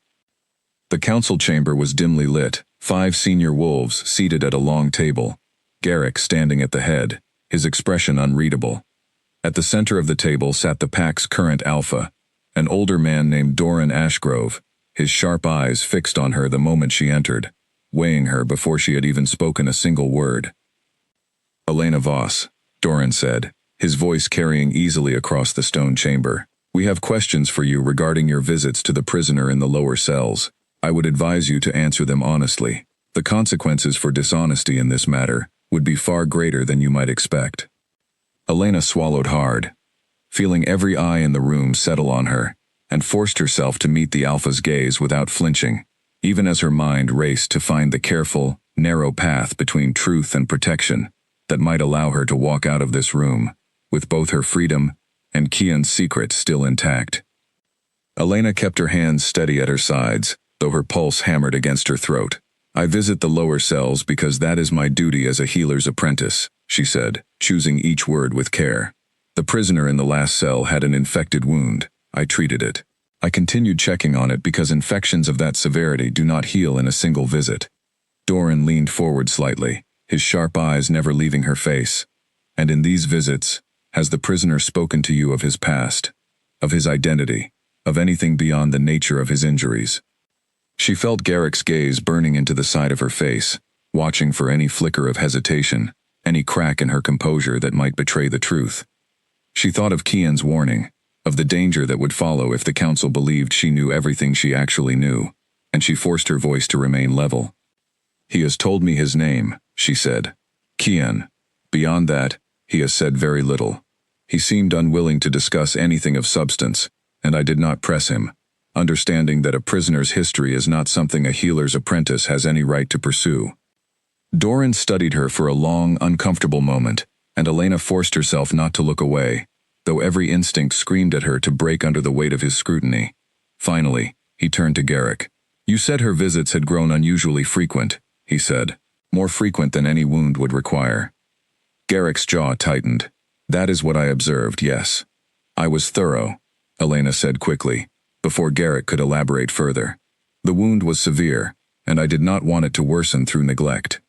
The council chamber was dimly lit, 5 senior wolves seated at a long table, Garrick standing at the head, his expression unreadable. At the center of the table sat the pack's current alpha, an older man named Doran Ashgrove, his sharp eyes fixed on her the moment she entered, weighing her before she had even spoken a single word. Elena Voss, Doran said, his voice carrying easily across the stone chamber. We have questions for you regarding your visits to the prisoner in the lower cells. I would advise you to answer them honestly. The consequences for dishonesty in this matter would be far greater than you might expect. Elena swallowed hard. feeling every eye in the room settle on her, and forced herself to meet the Alpha's gaze without flinching, even as her mind raced to find the careful, narrow path between truth and protection that might allow her to walk out of this room, with both her freedom and Kian's secret still intact. Elena kept her hands steady at her sides, though her pulse hammered against her throat. "I visit the lower cells because that is my duty as a healer's apprentice," she said, choosing each word with care. "The prisoner in the last cell had an infected wound. I treated it. I continued checking on it because infections of that severity do not heal in a single visit." Doran leaned forward slightly, his sharp eyes never leaving her face. "And in these visits, has the prisoner spoken to you of his past, of his identity, of anything beyond the nature of his injuries?" She felt Garrick's gaze burning into the side of her face, watching for any flicker of hesitation, any crack in her composure that might betray the truth. She thought of Kian's warning, of the danger that would follow if the council believed she knew everything she actually knew, and she forced her voice to remain level. "He has told me his name," she said. "Kian. Beyond that, he has said very little. He seemed unwilling to discuss anything of substance, and I did not press him, understanding that a prisoner's history is not something a healer's apprentice has any right to pursue." Doran studied her for a long, uncomfortable moment, and Elena forced herself not to look away, though every instinct screamed at her to break under the weight of his scrutiny. Finally, he turned to Garrick. "You said her visits had grown unusually frequent," he said. "More frequent than any wound would require." Garrick's jaw tightened. "That is what I observed, yes. I was thorough," Elena said quickly, before Garrick could elaborate further. "The wound was severe, and I did not want it to worsen through neglect.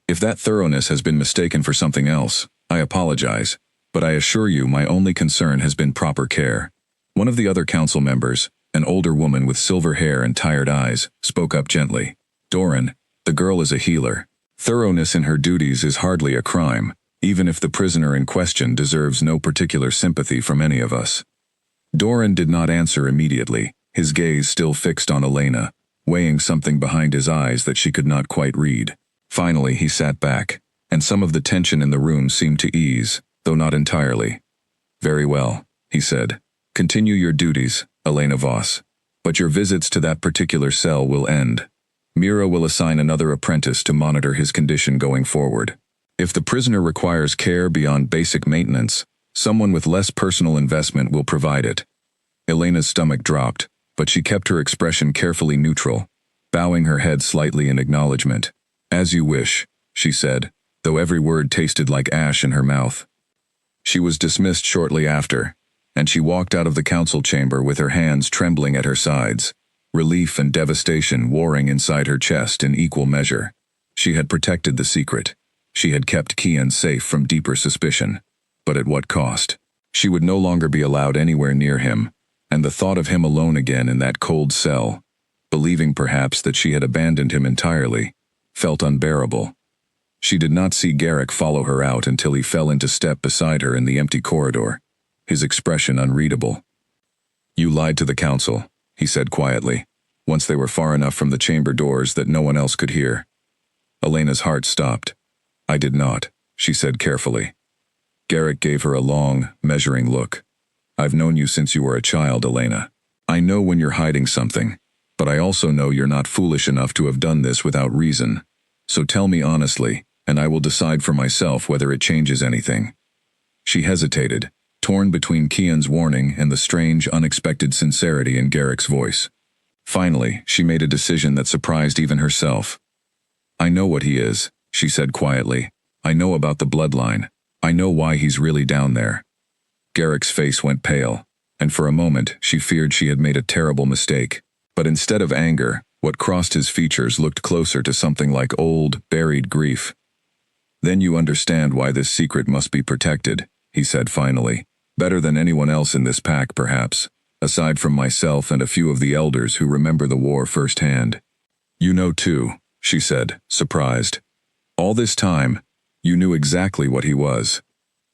If that thoroughness has been mistaken for something else, I apologize, but I assure you my only concern has been proper care." One of the other council members, an older woman with silver hair and tired eyes, spoke up gently. "Doran, the girl is a healer. Thoroughness in her duties is hardly a crime, even if the prisoner in question deserves no particular sympathy from any of us." Doran did not answer immediately, his gaze still fixed on Elena, weighing something behind his eyes that she could not quite read. Finally he sat back, and some of the tension in the room seemed to ease, though not entirely. "Very well," he said. "Continue your duties, Elena Voss. But your visits to that particular cell will end. Mira will assign another apprentice to monitor his condition going forward. If the prisoner requires care beyond basic maintenance, someone with less personal investment will provide it." Elena's stomach dropped, but she kept her expression carefully neutral, bowing her head slightly in acknowledgement. "As you wish," she said, though every word tasted like ash in her mouth. She was dismissed shortly after, and she walked out of the council chamber with her hands trembling at her sides, relief and devastation warring inside her chest in equal measure. She had protected the secret. She had kept Kian safe from deeper suspicion. But at what cost? She would no longer be allowed anywhere near him, and the thought of him alone again in that cold cell, believing perhaps that she had abandoned him entirely, felt unbearable. She did not see Garrick follow her out until he fell into step beside her in the empty corridor, his expression unreadable. "You lied to the council," he said quietly, once they were far enough from the chamber doors that no one else could hear. Elena's heart stopped. "I did not," she said carefully. Garrick gave her a long, measuring look. "I've known you since you were a child, Elena. I know when you're hiding something, but I also know you're not foolish enough to have done this without reason. So tell me honestly, and I will decide for myself whether it changes anything." She hesitated, torn between Kian's warning and the strange, unexpected sincerity in Garrick's voice. Finally, she made a decision that surprised even herself. "I know what he is," she said quietly. "I know about the bloodline. I know why he's really down there." Garrick's face went pale, and for a moment she feared she had made a terrible mistake. But instead of anger, what crossed his features looked closer to something like old, buried grief. "Then you understand why this secret must be protected," he said finally. "Better than anyone else in this pack, perhaps, aside from myself and a few of the elders who remember the war firsthand." "You know too," she said, surprised. "All this time, you knew exactly what he was."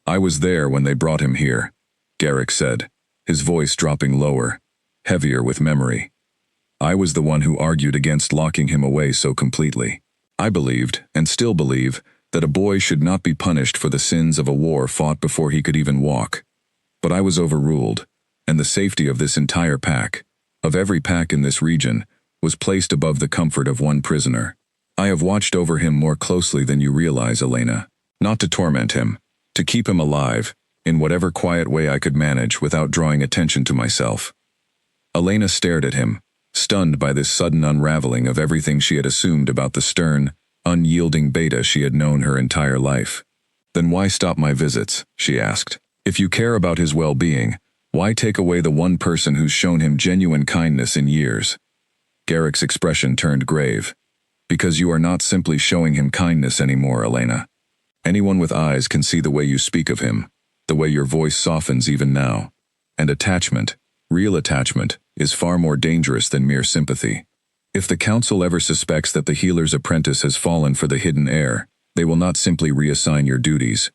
"I was there when they brought him here," Garrick said, his voice dropping lower, heavier with memory. "I was the one who argued against locking him away so completely. I believed, and still believe, that a boy should not be punished for the sins of a war fought before he could even walk. But I was overruled, and the safety of this entire pack, of every pack in this region, was placed above the comfort of one prisoner. I have watched over him more closely than you realize, Elena. Not to torment him, to keep him alive, in whatever quiet way I could manage without drawing attention to myself. Elena stared at him, stunned by this sudden unraveling of everything she had assumed about the stern, unyielding Beta she had known her entire life. Then why stop my visits, she asked. If you care about his well-being, why take away the one person who's shown him genuine kindness in years? Garrick's expression turned grave. Because you are not simply showing him kindness anymore, Elena. Anyone with eyes can see the way you speak of him, the way your voice softens even now. And attachment, real attachment, is far more dangerous than mere sympathy. If the council ever suspects that the healer's apprentice has fallen for the hidden heir, they will not simply reassign your duties.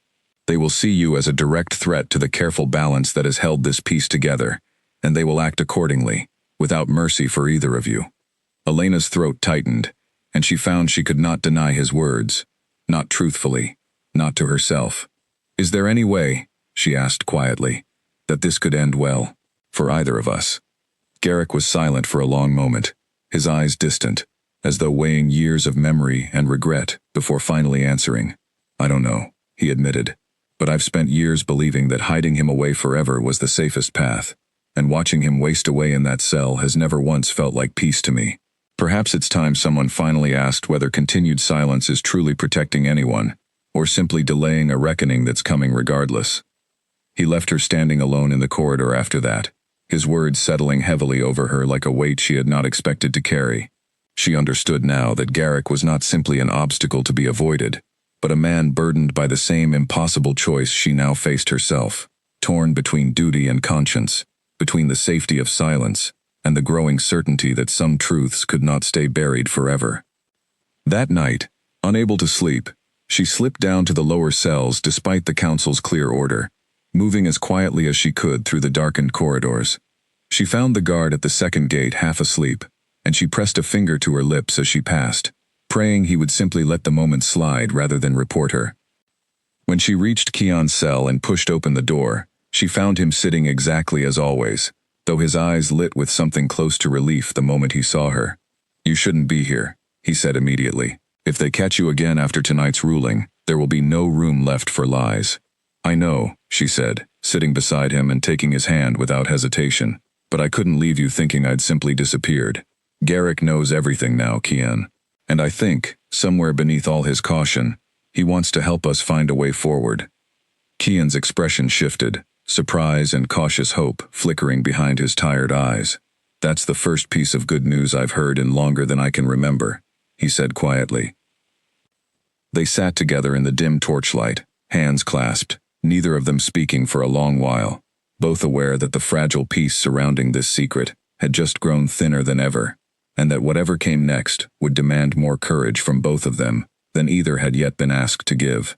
They will see you as a direct threat to the careful balance that has held this piece together, and they will act accordingly, without mercy for either of you. Elena's throat tightened, and she found she could not deny his words, not truthfully, not to herself. Is there any way, she asked quietly, that this could end well, for either of us? Garrick was silent for a long moment, his eyes distant, as though weighing years of memory and regret before finally answering. I don't know, he admitted, but I've spent years believing that hiding him away forever was the safest path, and watching him waste away in that cell has never once felt like peace to me. Perhaps it's time someone finally asked whether continued silence is truly protecting anyone, or simply delaying a reckoning that's coming regardless. He left her standing alone in the corridor after that, his words settling heavily over her like a weight she had not expected to carry. She understood now that Garrick was not simply an obstacle to be avoided, but a man burdened by the same impossible choice she now faced herself, torn between duty and conscience, between the safety of silence and the growing certainty that some truths could not stay buried forever. That night, unable to sleep, she slipped down to the lower cells despite the council's clear order, moving as quietly as she could through the darkened corridors. She found the guard at the second gate half asleep, and she pressed a finger to her lips as she passed, praying he would simply let the moment slide rather than report her. When she reached Keon's cell and pushed open the door, she found him sitting exactly as always, though his eyes lit with something close to relief the moment he saw her. You shouldn't be here, he said immediately. If they catch you again after tonight's ruling, there will be no room left for lies. I know, she said, sitting beside him and taking his hand without hesitation, but I couldn't leave you thinking I'd simply disappeared. Garrick knows everything now, Keon. And I think, somewhere beneath all his caution, he wants to help us find a way forward. Keon's expression shifted, surprise and cautious hope flickering behind his tired eyes. That's the first piece of good news I've heard in longer than I can remember, he said quietly. They sat together in the dim torchlight, hands clasped, neither of them speaking for a long while, both aware that the fragile peace surrounding this secret had just grown thinner than ever, and that whatever came next would demand more courage from both of them than either had yet been asked to give.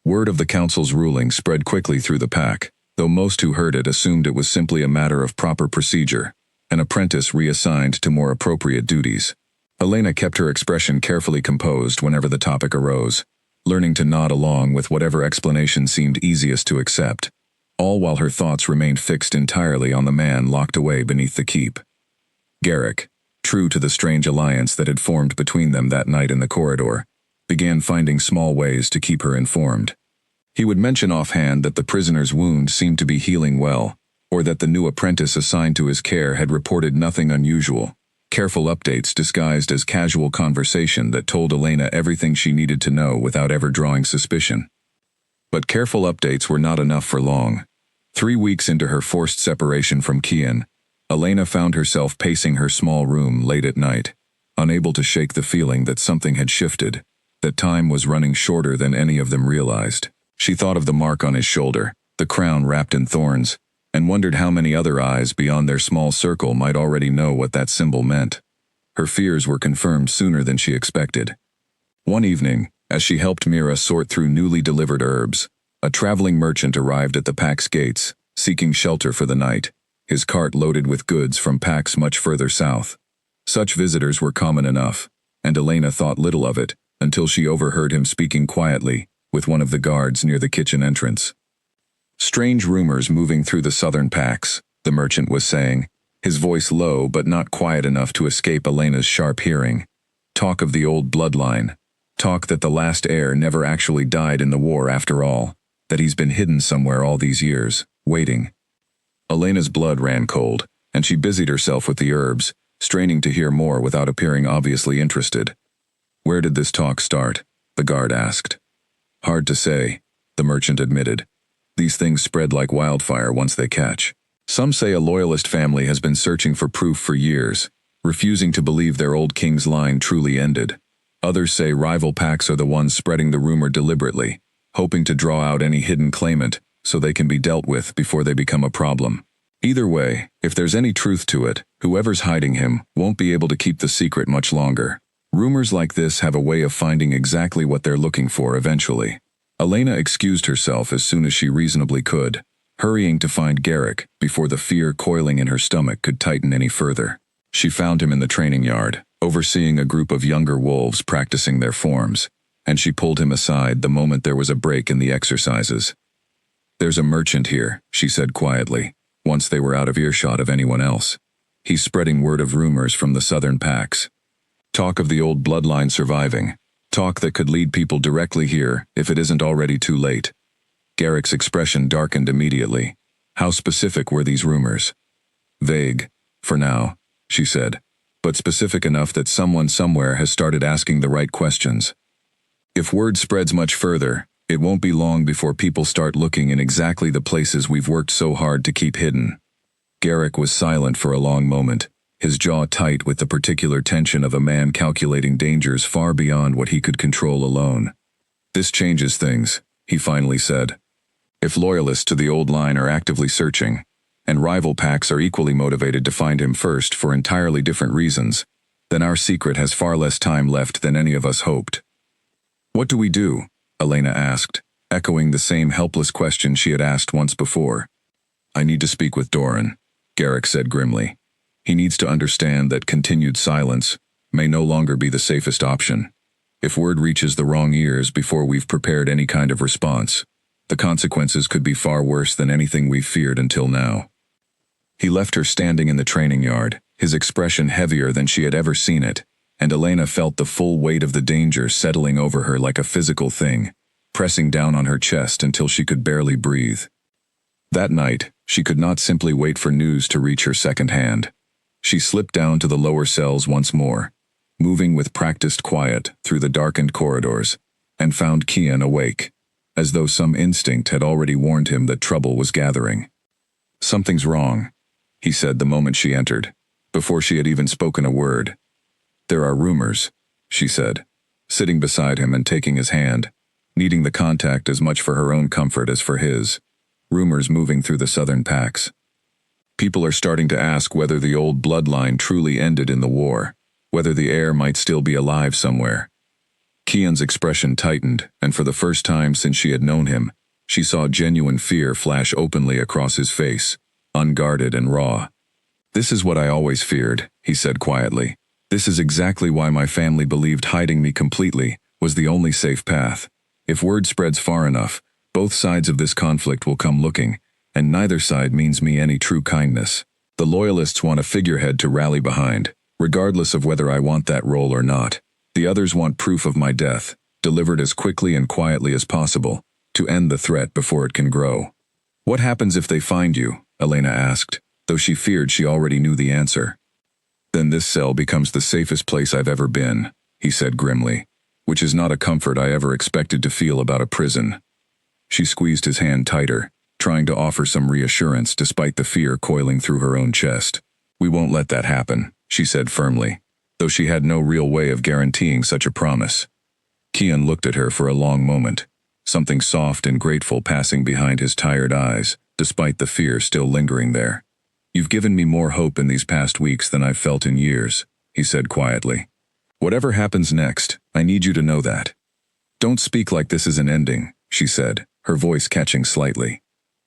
Word of the council's ruling spread quickly through the pack, though most who heard it assumed it was simply a matter of proper procedure, an apprentice reassigned to more appropriate duties. Elena kept her expression carefully composed whenever the topic arose, learning to nod along with whatever explanation seemed easiest to accept, all while her thoughts remained fixed entirely on the man locked away beneath the keep. Garrick, true to the strange alliance that had formed between them that night in the corridor, began finding small ways to keep her informed. He would mention offhand that the prisoner's wound seemed to be healing well, or that the new apprentice assigned to his care had reported nothing unusual, careful updates disguised as casual conversation that told Elena everything she needed to know without ever drawing suspicion. But careful updates were not enough for long. 3 weeks into her forced separation from Keon, Elena found herself pacing her small room late at night, unable to shake the feeling that something had shifted, that time was running shorter than any of them realized. She thought of the mark on his shoulder, the crown wrapped in thorns, and wondered how many other eyes beyond their small circle might already know what that symbol meant. Her fears were confirmed sooner than she expected. One evening, as she helped Mira sort through newly delivered herbs, a traveling merchant arrived at the pack's gates, seeking shelter for the night, his cart loaded with goods from packs much further south. Such visitors were common enough, and Elena thought little of it until she overheard him speaking quietly with one of the guards near the kitchen entrance. Strange rumors moving through the southern packs, the merchant was saying, his voice low but not quiet enough to escape Elena's sharp hearing. Talk of the old bloodline. Talk that the last heir never actually died in the war after all, that he's been hidden somewhere all these years, waiting. Elena's blood ran cold, and she busied herself with the herbs, straining to hear more without appearing obviously interested. Where did this talk start? The guard asked. Hard to say, the merchant admitted. These things spread like wildfire once they catch. Some say a loyalist family has been searching for proof for years, refusing to believe their old king's line truly ended. Others say rival packs are the ones spreading the rumor deliberately, hoping to draw out any hidden claimant so they can be dealt with before they become a problem. Either way, if there's any truth to it, whoever's hiding him won't be able to keep the secret much longer. Rumors like this have a way of finding exactly what they're looking for eventually. Elena excused herself as soon as she reasonably could, hurrying to find Garrick before the fear coiling in her stomach could tighten any further. She found him in the training yard, overseeing a group of younger wolves practicing their forms, and she pulled him aside the moment there was a break in the exercises. There's a merchant here, she said quietly, once they were out of earshot of anyone else. He's spreading word of rumors from the southern packs. Talk of the old bloodline surviving. Talk that could lead people directly here if it isn't already too late. Garrick's expression darkened immediately. How specific were these rumors? Vague, for now, she said, but specific enough that someone somewhere has started asking the right questions. If word spreads much further, it won't be long before people start looking in exactly the places we've worked so hard to keep hidden. Garrick was silent for a long moment, his jaw tight with the particular tension of a man calculating dangers far beyond what he could control alone. This changes things, he finally said. If loyalists to the old line are actively searching, and rival packs are equally motivated to find him first for entirely different reasons, then our secret has far less time left than any of us hoped. What do we do? Elena asked, echoing the same helpless question she had asked once before. I need to speak with Doran, Garrick said grimly. He needs to understand that continued silence may no longer be the safest option. If word reaches the wrong ears before we've prepared any kind of response, the consequences could be far worse than anything we've feared until now. He left her standing in the training yard, his expression heavier than she had ever seen it, and Elena felt the full weight of the danger settling over her like a physical thing, pressing down on her chest until she could barely breathe. That night, she could not simply wait for news to reach her second hand. She slipped down to the lower cells once more, moving with practiced quiet through the darkened corridors, and found Kian awake, as though some instinct had already warned him that trouble was gathering. Something's wrong, he said the moment she entered, before she had even spoken a word. There are rumors, she said, sitting beside him and taking his hand, needing the contact as much for her own comfort as for his. Rumors moving through the southern packs. People are starting to ask whether the old bloodline truly ended in the war, whether the heir might still be alive somewhere. Kian's expression tightened, and for the first time since she had known him, she saw genuine fear flash openly across his face, unguarded and raw. This is what I always feared, he said quietly. This is exactly why my family believed hiding me completely was the only safe path. If word spreads far enough, both sides of this conflict will come looking, and neither side means me any true kindness. The loyalists want a figurehead to rally behind, regardless of whether I want that role or not. The others want proof of my death, delivered as quickly and quietly as possible, to end the threat before it can grow. What happens if they find you? Elena asked, though she feared she already knew the answer. Then this cell becomes the safest place I've ever been, he said grimly, which is not a comfort I ever expected to feel about a prison. She squeezed his hand tighter, trying to offer some reassurance despite the fear coiling through her own chest. We won't let that happen, she said firmly, though she had no real way of guaranteeing such a promise. Kian looked at her for a long moment, something soft and grateful passing behind his tired eyes, despite the fear still lingering there. You've given me more hope in these past weeks than I've felt in years, he said quietly. Whatever happens next, I need you to know that. Don't speak like this is an ending, she said, her voice catching slightly.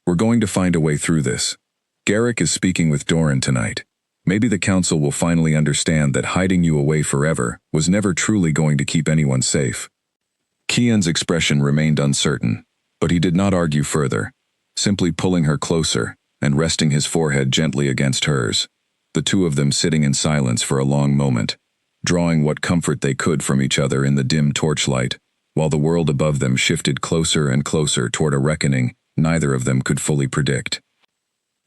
We're going to find a way through this. Garrick is speaking with Doran tonight. Maybe the council will finally understand that hiding you away forever was never truly going to keep anyone safe. Kian's expression remained uncertain, but he did not argue further. simply pulling her closer and resting his forehead gently against hers. The two of them sitting in silence for a long moment, drawing what comfort they could from each other in the dim torchlight, while the world above them shifted closer and closer toward a reckoning neither of them could fully predict.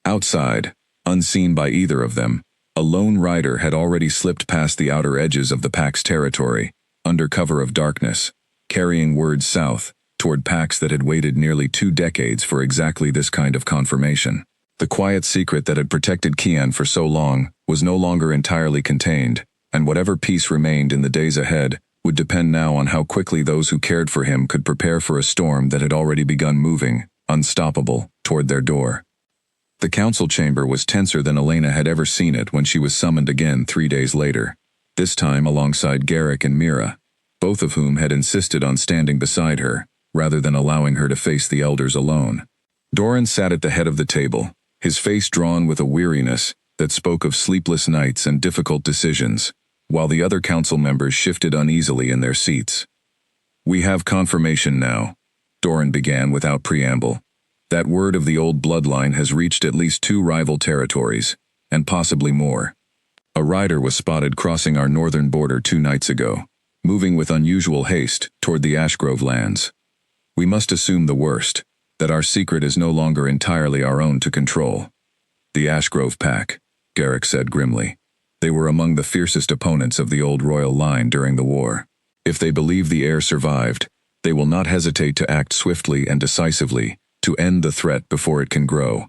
Outside, unseen by either of them, a lone rider had already slipped past the outer edges of the pack's territory, under cover of darkness, carrying word south, toward packs that had waited nearly 2 decades for exactly this kind of confirmation. The quiet secret that had protected Kian for so long was no longer entirely contained, and whatever peace remained in the days ahead would depend now on how quickly those who cared for him could prepare for a storm that had already begun moving, unstoppable, toward their door. The council chamber was tenser than Elena had ever seen it when she was summoned again 3 days later, this time alongside Garrick and Mira, both of whom had insisted on standing beside her, rather than allowing her to face the elders alone. Doran sat at the head of the table, his face drawn with a weariness that spoke of sleepless nights and difficult decisions, while the other council members shifted uneasily in their seats. "We have confirmation now," Doran began without preamble. "That word of the old bloodline has reached at least 2 rival territories, and possibly more. A rider was spotted crossing our northern border 2 nights ago, moving with unusual haste toward the Ashgrove lands. We must assume the worst, that our secret is no longer entirely our own to control." "The Ashgrove pack," Garrick said grimly. "They were among the fiercest opponents of the old royal line during the war. If they believe the heir survived, they will not hesitate to act swiftly and decisively to end the threat before it can grow.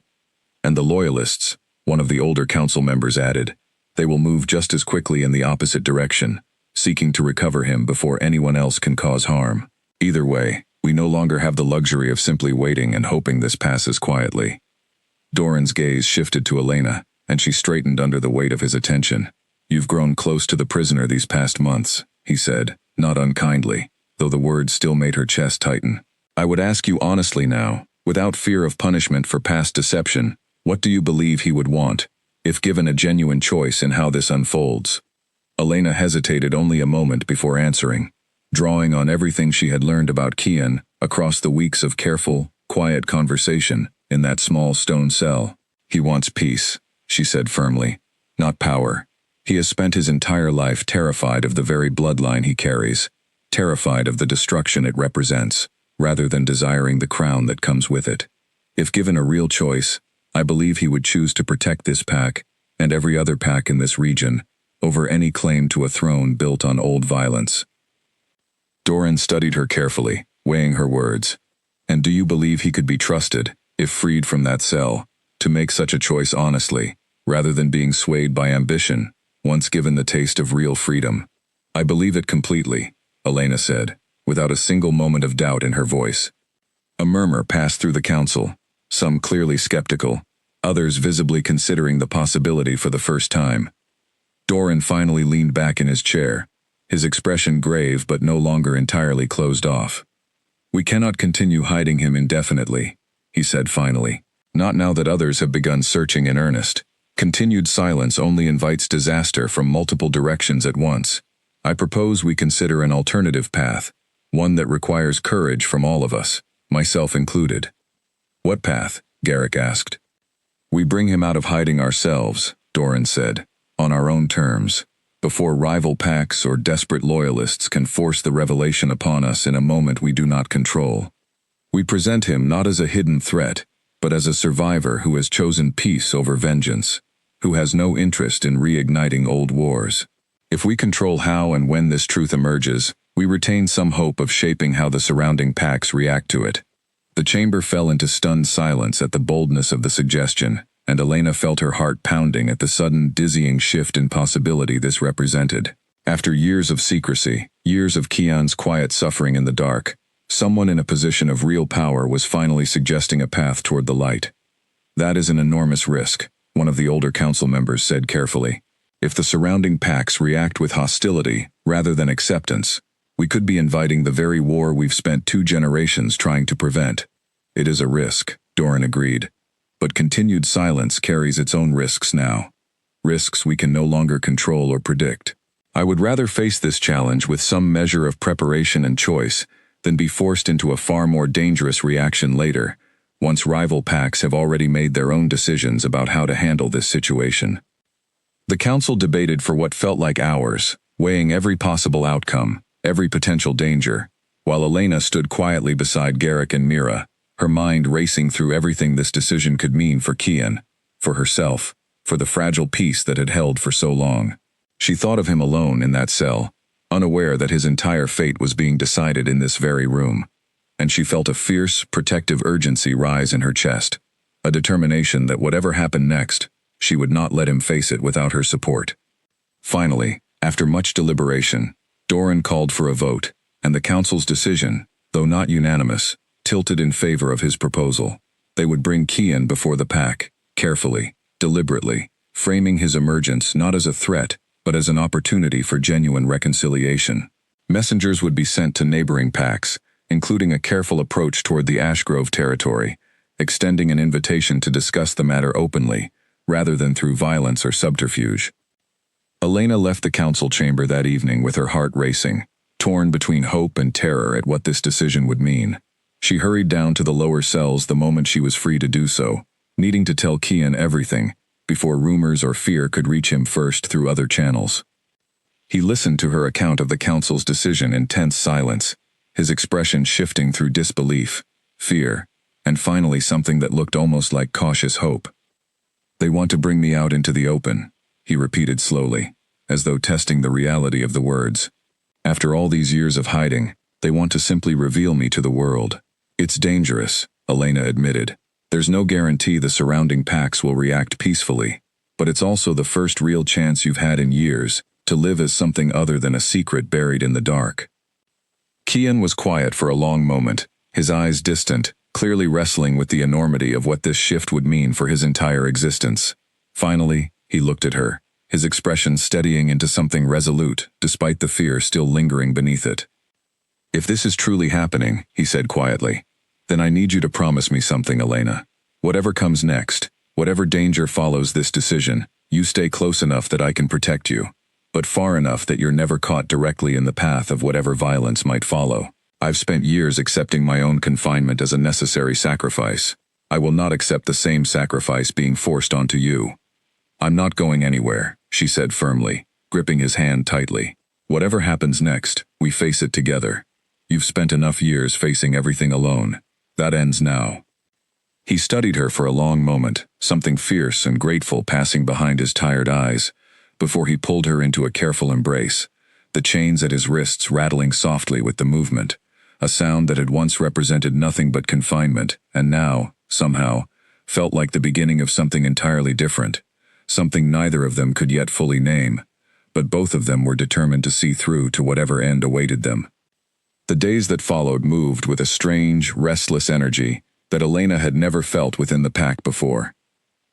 And the loyalists," one of the older council members added, "they will move just as quickly in the opposite direction, seeking to recover him before anyone else can cause harm. Either way, we no longer have the luxury of simply waiting and hoping this passes quietly." Doran's gaze shifted to Elena, and she straightened under the weight of his attention. "You've grown close to the prisoner these past months," he said, not unkindly, though the words still made her chest tighten. "I would ask you honestly now, without fear of punishment for past deception, what do you believe he would want, if given a genuine choice in how this unfolds?" Elena hesitated only a moment before answering, drawing on everything she had learned about Kian across the weeks of careful, quiet conversation in that small stone cell. "He wants peace," she said firmly, "not power. He has spent his entire life terrified of the very bloodline he carries, terrified of the destruction it represents, rather than desiring the crown that comes with it. If given a real choice, I believe he would choose to protect this pack, and every other pack in this region, over any claim to a throne built on old violence." Doran studied her carefully, weighing her words. "And do you believe he could be trusted, if freed from that cell, to make such a choice honestly, rather than being swayed by ambition, once given the taste of real freedom?" "I believe it completely," Elena said, without a single moment of doubt in her voice. A murmur passed through the council, some clearly skeptical, others visibly considering the possibility for the first time. Doran finally leaned back in his chair, his expression grave but no longer entirely closed off. "We cannot continue hiding him indefinitely," he said finally. "Not now that others have begun searching in earnest. Continued silence only invites disaster from multiple directions at once. I propose we consider an alternative path, one that requires courage from all of us, myself included." "What path?" Garrick asked. "We bring him out of hiding ourselves," Doran said, "on our own terms, before rival packs or desperate loyalists can force the revelation upon us in a moment we do not control. We present him not as a hidden threat, but as a survivor who has chosen peace over vengeance, who has no interest in reigniting old wars. If we control how and when this truth emerges, we retain some hope of shaping how the surrounding packs react to it." The chamber fell into stunned silence at the boldness of the suggestion, and Elena felt her heart pounding at the sudden, dizzying shift in possibility this represented. After years of secrecy, years of Kian's quiet suffering in the dark, someone in a position of real power was finally suggesting a path toward the light. "That is an enormous risk," one of the older council members said carefully. "If the surrounding packs react with hostility rather than acceptance, we could be inviting the very war we've spent 2 generations trying to prevent." "It is a risk," Doran agreed. "But continued silence carries its own risks now. Risks we can no longer control or predict. I would rather face this challenge with some measure of preparation and choice than be forced into a far more dangerous reaction later, once rival packs have already made their own decisions about how to handle this situation. The council debated for what felt like hours, weighing every possible outcome, every potential danger, while Elena stood quietly beside Garrick and Mira, her mind racing through everything this decision could mean for Kian, for herself, for the fragile peace that had held for so long. She thought of him alone in that cell, unaware that his entire fate was being decided in this very room, and she felt a fierce, protective urgency rise in her chest, a determination that whatever happened next, she would not let him face it without her support. Finally, after much deliberation, Doran called for a vote, and the council's decision, though not unanimous, tilted in favor of his proposal. They would bring Kian before the pack, carefully, deliberately, framing his emergence not as a threat, but as an opportunity for genuine reconciliation. Messengers would be sent to neighboring packs, including a careful approach toward the Ashgrove territory, extending an invitation to discuss the matter openly, rather than through violence or subterfuge. Elena left the council chamber that evening with her heart racing, torn between hope and terror at what this decision would mean. She hurried down to the lower cells the moment she was free to do so, needing to tell Kian everything, before rumors or fear could reach him first through other channels. He listened to her account of the council's decision in tense silence, his expression shifting through disbelief, fear, and finally something that looked almost like cautious hope. "They want to bring me out into the open," he repeated slowly, as though testing the reality of the words. "After all these years of hiding, they want to simply reveal me to the world. It's dangerous," Elena admitted. "There's no guarantee the surrounding packs will react peacefully, but it's also the first real chance you've had in years to live as something other than a secret buried in the dark." Kian was quiet for a long moment, his eyes distant, clearly wrestling with the enormity of what this shift would mean for his entire existence. Finally, he looked at her, his expression steadying into something resolute, despite the fear still lingering beneath it. "If this is truly happening," he said quietly, "then I need you to promise me something, Elena. Whatever comes next, whatever danger follows this decision, you stay close enough that I can protect you, but far enough that you're never caught directly in the path of whatever violence might follow. I've spent years accepting my own confinement as a necessary sacrifice. I will not accept the same sacrifice being forced onto you." "I'm not going anywhere," she said firmly, gripping his hand tightly. "Whatever happens next, we face it together. You've spent enough years facing everything alone. That ends now." He studied her for a long moment, something fierce and grateful passing behind his tired eyes, before he pulled her into a careful embrace, the chains at his wrists rattling softly with the movement, a sound that had once represented nothing but confinement, and now, somehow, felt like the beginning of something entirely different, something neither of them could yet fully name, but both of them were determined to see through to whatever end awaited them. The days that followed moved with a strange, restless energy that Elena had never felt within the pack before.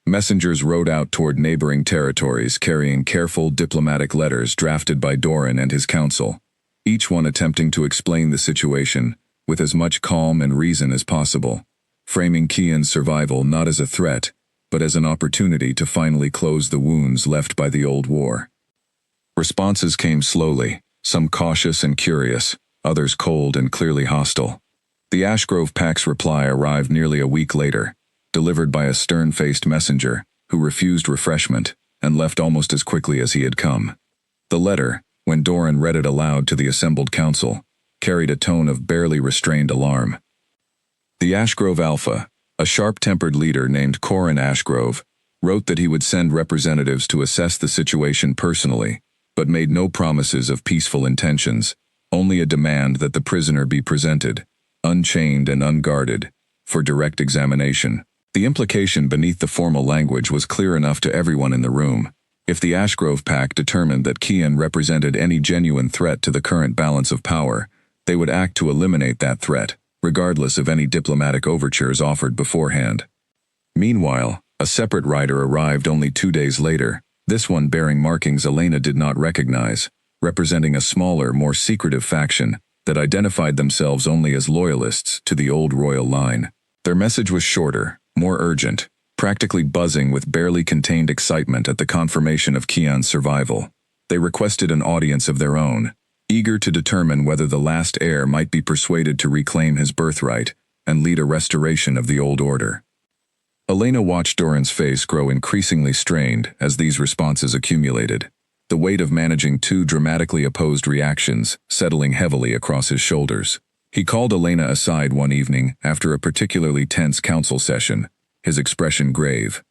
Messengers rode out toward neighboring territories carrying careful diplomatic letters drafted by Doran and his council, each one attempting to explain the situation with as much calm and reason as possible, framing Kian's survival not as a threat, but as an opportunity to finally close the wounds left by the old war. Responses came slowly, some cautious and curious, others cold and clearly hostile. The Ashgrove Pack's reply arrived nearly a week later, delivered by a stern-faced messenger who refused refreshment and left almost as quickly as he had come. The letter, when Doran read it aloud to the assembled council, carried a tone of barely restrained alarm. The Ashgrove Alpha, a sharp-tempered leader named Corin Ashgrove, wrote that he would send representatives to assess the situation personally, but made no promises of peaceful intentions, only a demand that the prisoner be presented, unchained and unguarded, for direct examination. The implication beneath the formal language was clear enough to everyone in the room. If the Ashgrove Pack determined that Kian represented any genuine threat to the current balance of power, they would act to eliminate that threat, regardless of any diplomatic overtures offered beforehand. Meanwhile, a separate rider arrived only 2 days later, this one bearing markings Elena did not recognize, representing a smaller, more secretive faction that identified themselves only as loyalists to the old royal line. Their message was shorter, more urgent, practically buzzing with barely contained excitement at the confirmation of Kian's survival. They requested an audience of their own, eager to determine whether the last heir might be persuaded to reclaim his birthright, and lead a restoration of the old order. Elena watched Doran's face grow increasingly strained as these responses accumulated, the weight of managing two dramatically opposed reactions settling heavily across his shoulders. He called Elena aside one evening after a particularly tense council session, his expression grave.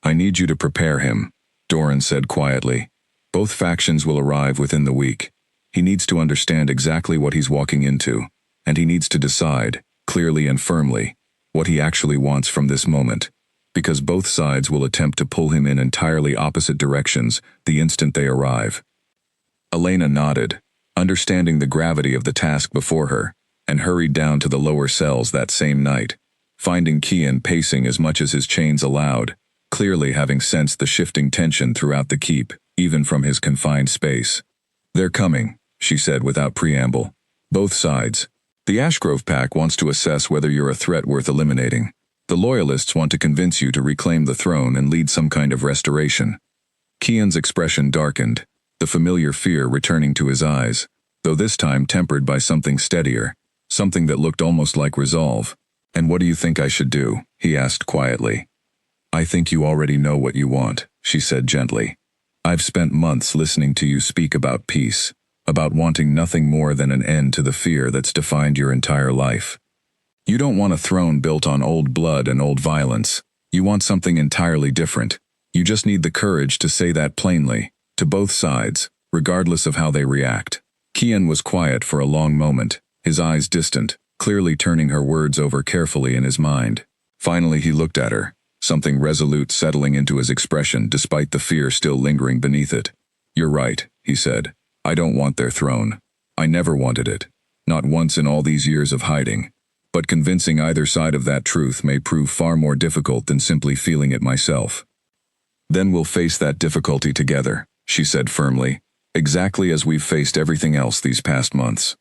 "I need you to prepare him," Doran said quietly. "Both factions will arrive within the week. He needs to understand exactly what he's walking into, and he needs to decide, clearly and firmly, what he actually wants from this moment, because both sides will attempt to pull him in entirely opposite directions the instant they arrive." Elena nodded, understanding the gravity of the task before her, and hurried down to the lower cells that same night, finding Kian pacing as much as his chains allowed, clearly having sensed the shifting tension throughout the keep, even from his confined space. "They're coming," she said without preamble. "Both sides. The Ashgrove pack wants to assess whether you're a threat worth eliminating. The Loyalists want to convince you to reclaim the throne and lead some kind of restoration." Kian's expression darkened, the familiar fear returning to his eyes, though this time tempered by something steadier, something that looked almost like resolve. "And what do you think I should do?" he asked quietly. "I think you already know what you want," she said gently. "I've spent months listening to you speak about peace, about wanting nothing more than an end to the fear that's defined your entire life. You don't want a throne built on old blood and old violence. You want something entirely different. You just need the courage to say that plainly, to both sides, regardless of how they react." Kian was quiet for a long moment, his eyes distant, clearly turning her words over carefully in his mind. Finally he looked at her, something resolute settling into his expression despite the fear still lingering beneath it. "You're right," he said. "I don't want their throne. I never wanted it. Not once in all these years of hiding. But convincing either side of that truth may prove far more difficult than simply feeling it myself." "Then we'll face that difficulty together," she said firmly, "exactly as we've faced everything else these past months."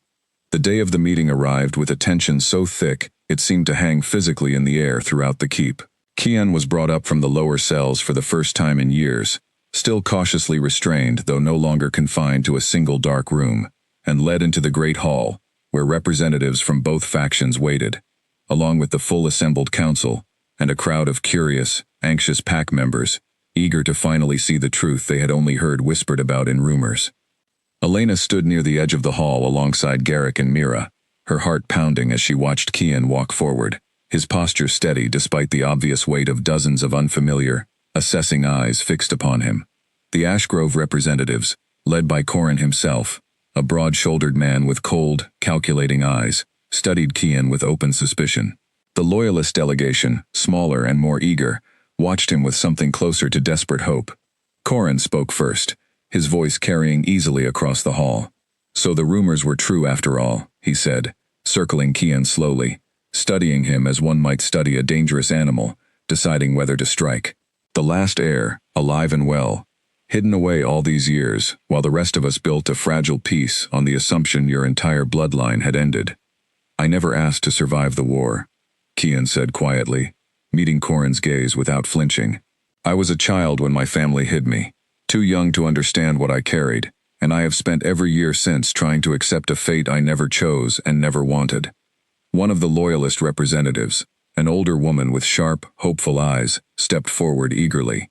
The day of the meeting arrived with a tension so thick it seemed to hang physically in the air throughout the keep. Kian was brought up from the lower cells for the first time in years, still cautiously restrained though no longer confined to a single dark room, and led into the great hall, where representatives from both factions waited, along with the full assembled council, and a crowd of curious, anxious pack members, eager to finally see the truth they had only heard whispered about in rumors. Elena stood near the edge of the hall alongside Garrick and Mira, her heart pounding as she watched Kian walk forward, his posture steady despite the obvious weight of dozens of unfamiliar, assessing eyes fixed upon him. The Ashgrove representatives, led by Corrin himself, a broad-shouldered man with cold, calculating eyes, studied Kian with open suspicion. The Loyalist delegation, smaller and more eager, watched him with something closer to desperate hope. Corrin spoke first, his voice carrying easily across the hall. "So the rumors were true after all," he said, circling Kian slowly, studying him as one might study a dangerous animal, deciding whether to strike. "The last heir, alive and well, hidden away all these years, while the rest of us built a fragile peace on the assumption your entire bloodline had ended. I never asked to survive the war," Kian said quietly, meeting Corrin's gaze without flinching. "I was a child when my family hid me, too young to understand what I carried, and I have spent every year since trying to accept a fate I never chose and never wanted." One of the Loyalist representatives, an older woman with sharp, hopeful eyes, stepped forward eagerly.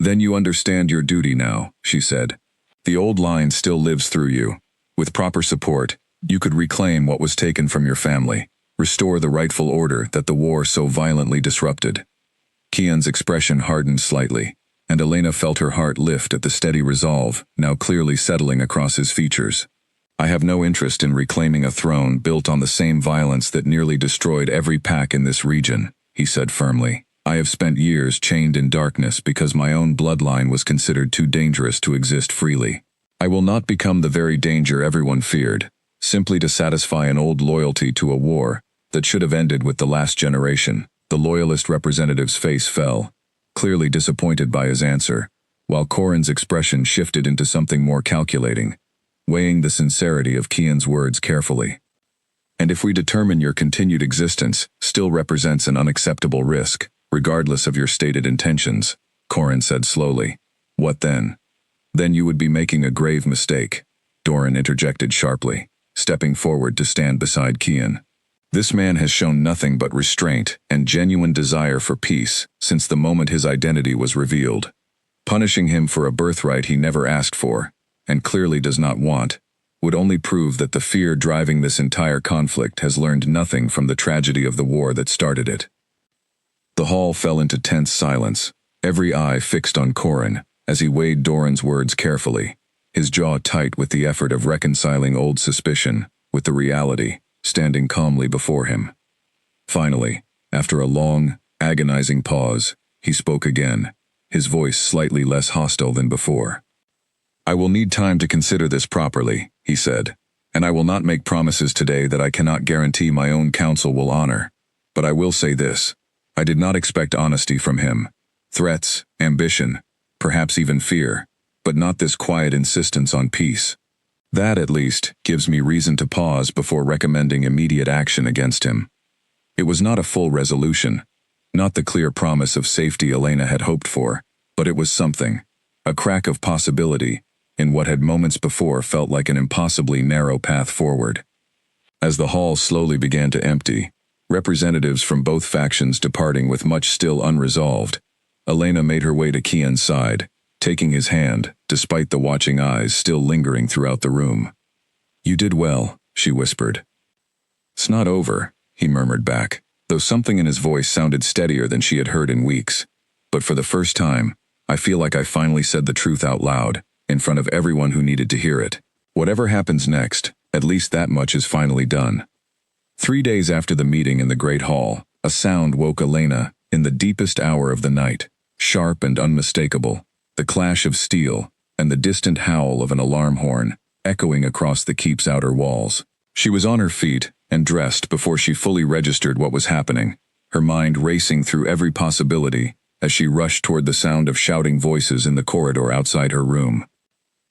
"Then you understand your duty now," she said. "The old line still lives through you. With proper support, you could reclaim what was taken from your family, restore the rightful order that the war so violently disrupted." Kian's expression hardened slightly, and Elena felt her heart lift at the steady resolve now clearly settling across his features. "I have no interest in reclaiming a throne built on the same violence that nearly destroyed every pack in this region," he said firmly. "I have spent years chained in darkness because my own bloodline was considered too dangerous to exist freely. I will not become the very danger everyone feared, simply to satisfy an old loyalty to a war that should have ended with the last generation." The Loyalist representative's face fell, clearly disappointed by his answer, while Corrin's expression shifted into something more calculating, weighing the sincerity of Kian's words carefully. "And if we determine your continued existence still represents an unacceptable risk, regardless of your stated intentions," Corrin said slowly, "what then?" "Then you would be making a grave mistake," Doran interjected sharply, stepping forward to stand beside Kian. This man has shown nothing but restraint and genuine desire for peace since the moment his identity was revealed. Punishing him for a birthright he never asked for, and clearly does not want, would only prove that the fear driving this entire conflict has learned nothing from the tragedy of the war that started it. The hall fell into tense silence, every eye fixed on Corin as he weighed Doran's words carefully, his jaw tight with the effort of reconciling old suspicion with the reality standing calmly before him. Finally, after a long, agonizing pause, he spoke again, his voice slightly less hostile than before. "I will need time to consider this properly," he said, "and I will not make promises today that I cannot guarantee my own counsel will honor. But I will say this, I did not expect honesty from him. Threats, ambition, perhaps even fear, but not this quiet insistence on peace. That, at least, gives me reason to pause before recommending immediate action against him." It was not a full resolution, not the clear promise of safety Elena had hoped for, but it was something, a crack of possibility, in what had moments before felt like an impossibly narrow path forward. As the hall slowly began to empty, representatives from both factions departing with much still unresolved, Elena made her way to Kian's side, taking his hand, despite the watching eyes still lingering throughout the room. "You did well," she whispered. "It's not over," he murmured back, though something in his voice sounded steadier than she had heard in weeks. "But for the first time, I feel like I finally said the truth out loud, in front of everyone who needed to hear it. Whatever happens next, at least that much is finally done." 3 days after the meeting in the Great Hall, a sound woke Elena in the deepest hour of the night, sharp and unmistakable, the clash of steel and the distant howl of an alarm horn, echoing across the keep's outer walls. She was on her feet and dressed before she fully registered what was happening, her mind racing through every possibility as she rushed toward the sound of shouting voices in the corridor outside her room.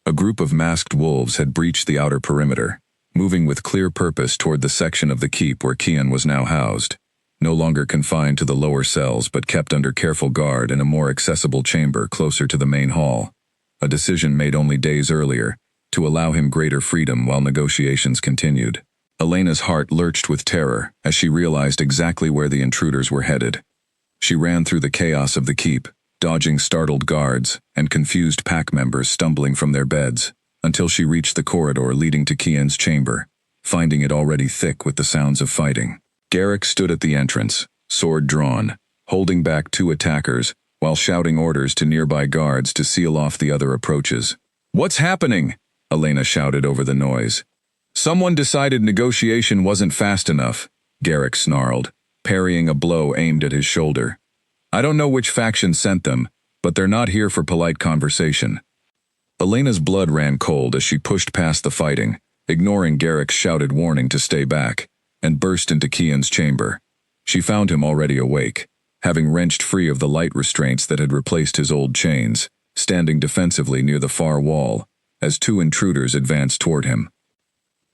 A group of masked wolves had breached the outer perimeter, moving with clear purpose toward the section of the keep where Kian was now housed, no longer confined to the lower cells but kept under careful guard in a more accessible chamber closer to the main hall, a decision made only days earlier, to allow him greater freedom while negotiations continued. Elena's heart lurched with terror as she realized exactly where the intruders were headed. She ran through the chaos of the keep, dodging startled guards and confused pack members stumbling from their beds, until she reached the corridor leading to Kian's chamber, finding it already thick with the sounds of fighting. Garrick stood at the entrance, sword drawn, holding back 2 attackers, while shouting orders to nearby guards to seal off the other approaches. "What's happening?" Elena shouted over the noise. "Someone decided negotiation wasn't fast enough," Garrick snarled, parrying a blow aimed at his shoulder. "I don't know which faction sent them, but they're not here for polite conversation." Elena's blood ran cold as she pushed past the fighting, ignoring Garrick's shouted warning to stay back, and burst into Kian's chamber. She found him already awake, having wrenched free of the light restraints that had replaced his old chains, standing defensively near the far wall, as 2 intruders advanced toward him.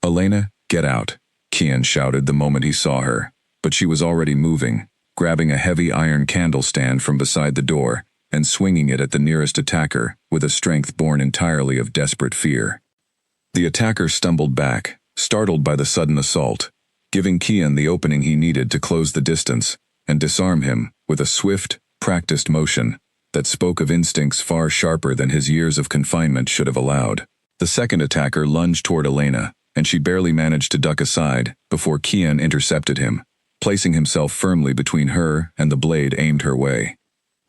"Elena, get out," Kian shouted the moment he saw her, but she was already moving, grabbing a heavy iron candle stand from beside the door and swinging it at the nearest attacker with a strength born entirely of desperate fear. The attacker stumbled back, startled by the sudden assault, giving Kian the opening he needed to close the distance and disarm him with a swift, practiced motion that spoke of instincts far sharper than his years of confinement should have allowed. The second attacker lunged toward Elena, and she barely managed to duck aside before Kian intercepted him, placing himself firmly between her and the blade aimed her way.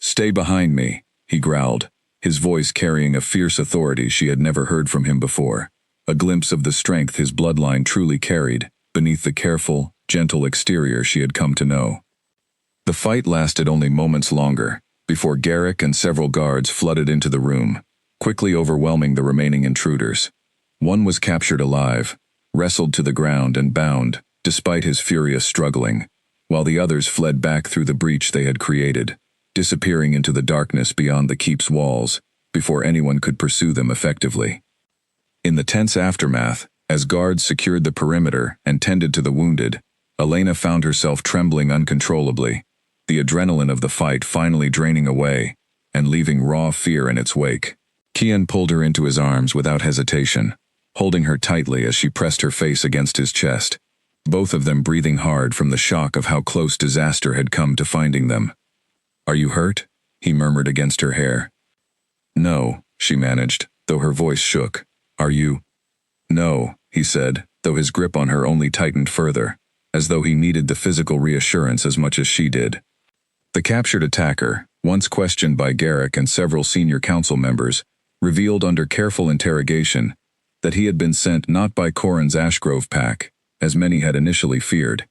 "Stay behind me," he growled, his voice carrying a fierce authority she had never heard from him before, a glimpse of the strength his bloodline truly carried beneath the careful, gentle exterior she had come to know. The fight lasted only moments longer, before Garrick and several guards flooded into the room, quickly overwhelming the remaining intruders. One was captured alive, wrestled to the ground and bound, despite his furious struggling, while the others fled back through the breach they had created, disappearing into the darkness beyond the keep's walls, before anyone could pursue them effectively. In the tense aftermath, as guards secured the perimeter and tended to the wounded, Elena found herself trembling uncontrollably, the adrenaline of the fight finally draining away and leaving raw fear in its wake. Kian pulled her into his arms without hesitation, holding her tightly as she pressed her face against his chest. both of them breathing hard from the shock of how close disaster had come to finding them. "Are you hurt?" he murmured against her hair. "No," she managed, though her voice shook. "Are you?" "No," he said, though his grip on her only tightened further, as though he needed the physical reassurance as much as she did. The captured attacker, once questioned by Garrick and several senior council members, revealed under careful interrogation that he had been sent not by Corrin's Ashgrove pack, as many had initially feared,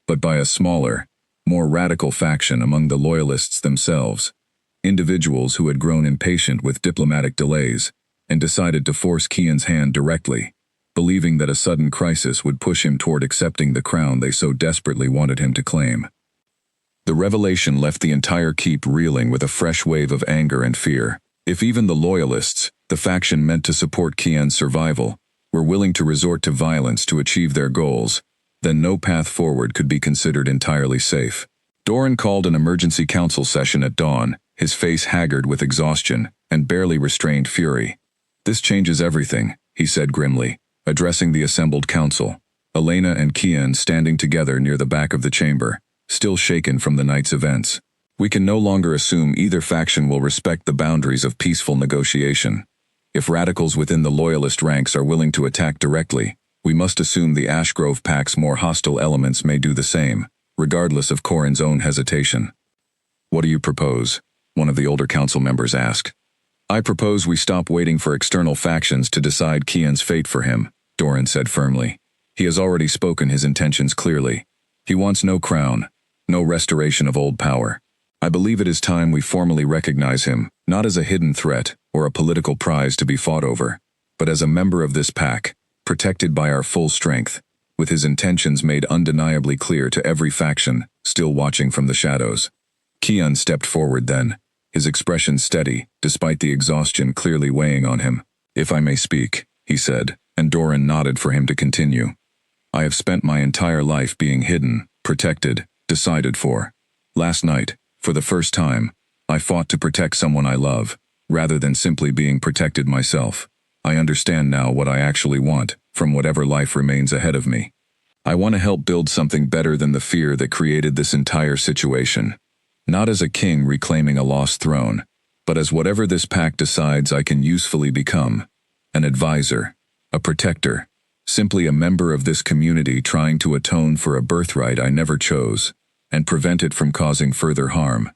but by a smaller, more radical faction among the Loyalists themselves, individuals who had grown impatient with diplomatic delays and decided to force Kian's hand directly, believing that a sudden crisis would push him toward accepting the crown they so desperately wanted him to claim. The revelation left the entire keep reeling with a fresh wave of anger and fear. If even the Loyalists, the faction meant to support Kian's survival, were willing to resort to violence to achieve their goals, then no path forward could be considered entirely safe. Doran called an emergency council session at dawn, his face haggard with exhaustion and barely restrained fury. "This changes everything," he said grimly, addressing the assembled council, Elena and Kian standing together near the back of the chamber, still shaken from the night's events. "We can no longer assume either faction will respect the boundaries of peaceful negotiation. If radicals within the Loyalist ranks are willing to attack directly, we must assume the Ashgrove Pack's more hostile elements may do the same, regardless of Corrin's own hesitation." "What do you propose?" one of the older council members asked. "I propose we stop waiting for external factions to decide Kian's fate for him," Doran said firmly. "He has already spoken his intentions clearly. He wants no crown, no restoration of old power. I believe it is time we formally recognize him, not as a hidden threat or a political prize to be fought over, but as a member of this pack, protected by our full strength, with his intentions made undeniably clear to every faction still watching from the shadows." Kian stepped forward then, his expression steady, despite the exhaustion clearly weighing on him. "If I may speak," he said, and Doran nodded for him to continue. "I have spent my entire life being hidden, protected, decided for. Last night, for the first time, I fought to protect someone I love, rather than simply being protected myself. I understand now what I actually want, from whatever life remains ahead of me. I want to help build something better than the fear that created this entire situation. Not as a king reclaiming a lost throne, but as whatever this pack decides I can usefully become. An advisor, a protector, simply a member of this community trying to atone for a birthright I never chose, and prevent it from causing further harm."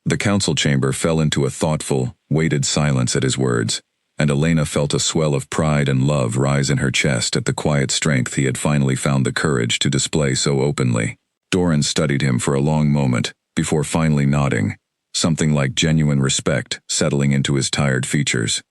The council chamber fell into a thoughtful, weighted silence at his words, and Elena felt a swell of pride and love rise in her chest at the quiet strength he had finally found the courage to display so openly. Doran studied him for a long moment, before finally nodding, something like genuine respect settling into his tired features.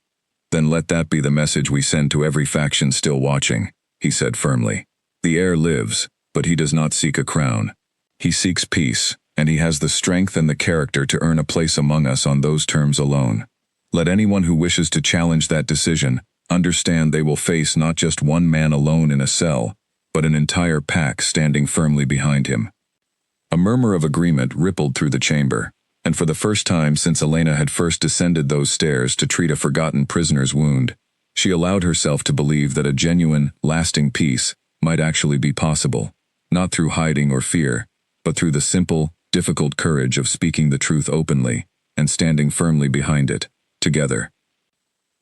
"Then let that be the message we send to every faction still watching," he said firmly. "The heir lives, but he does not seek a crown. He seeks peace, and he has the strength and the character to earn a place among us on those terms alone. Let anyone who wishes to challenge that decision understand they will face not just one man alone in a cell, but an entire pack standing firmly behind him." A murmur of agreement rippled through the chamber, and for the first time since Elena had first descended those stairs to treat a forgotten prisoner's wound, she allowed herself to believe that a genuine, lasting peace might actually be possible, not through hiding or fear, but through the simple, difficult courage of speaking the truth openly and standing firmly behind it, together.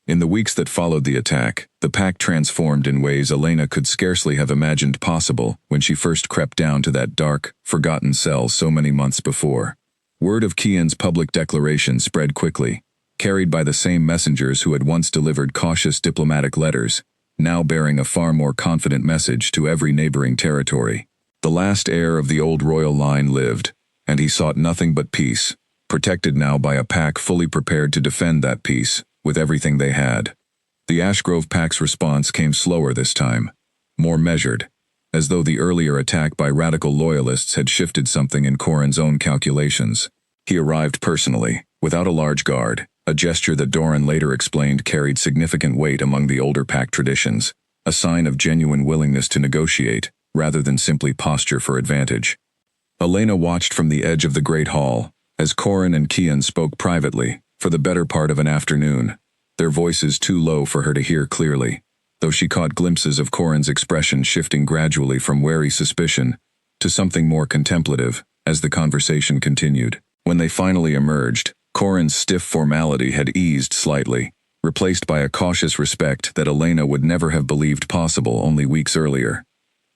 In the weeks that followed the attack, the pack transformed in ways Elena could scarcely have imagined possible when she first crept down to that dark, forgotten cell so many months before. Word of Kian's public declaration spread quickly, carried by the same messengers who had once delivered cautious diplomatic letters, now bearing a far more confident message to every neighboring territory. The last heir of the old royal line lived, and he sought nothing but peace, protected now by a pack fully prepared to defend that peace, with everything they had. The Ashgrove pack's response came slower this time, more measured, as though the earlier attack by radical loyalists had shifted something in Corrin's own calculations. He arrived personally, without a large guard, a gesture that Doran later explained carried significant weight among the older pack traditions, a sign of genuine willingness to negotiate, rather than simply posture for advantage. Elena watched from the edge of the great hall, as Corrin and Kian spoke privately, for the better part of an afternoon, their voices too low for her to hear clearly. though she caught glimpses of Corin's expression shifting gradually from wary suspicion to something more contemplative as the conversation continued. When they finally emerged, Corin's stiff formality had eased slightly, replaced by a cautious respect that Elena would never have believed possible only weeks earlier.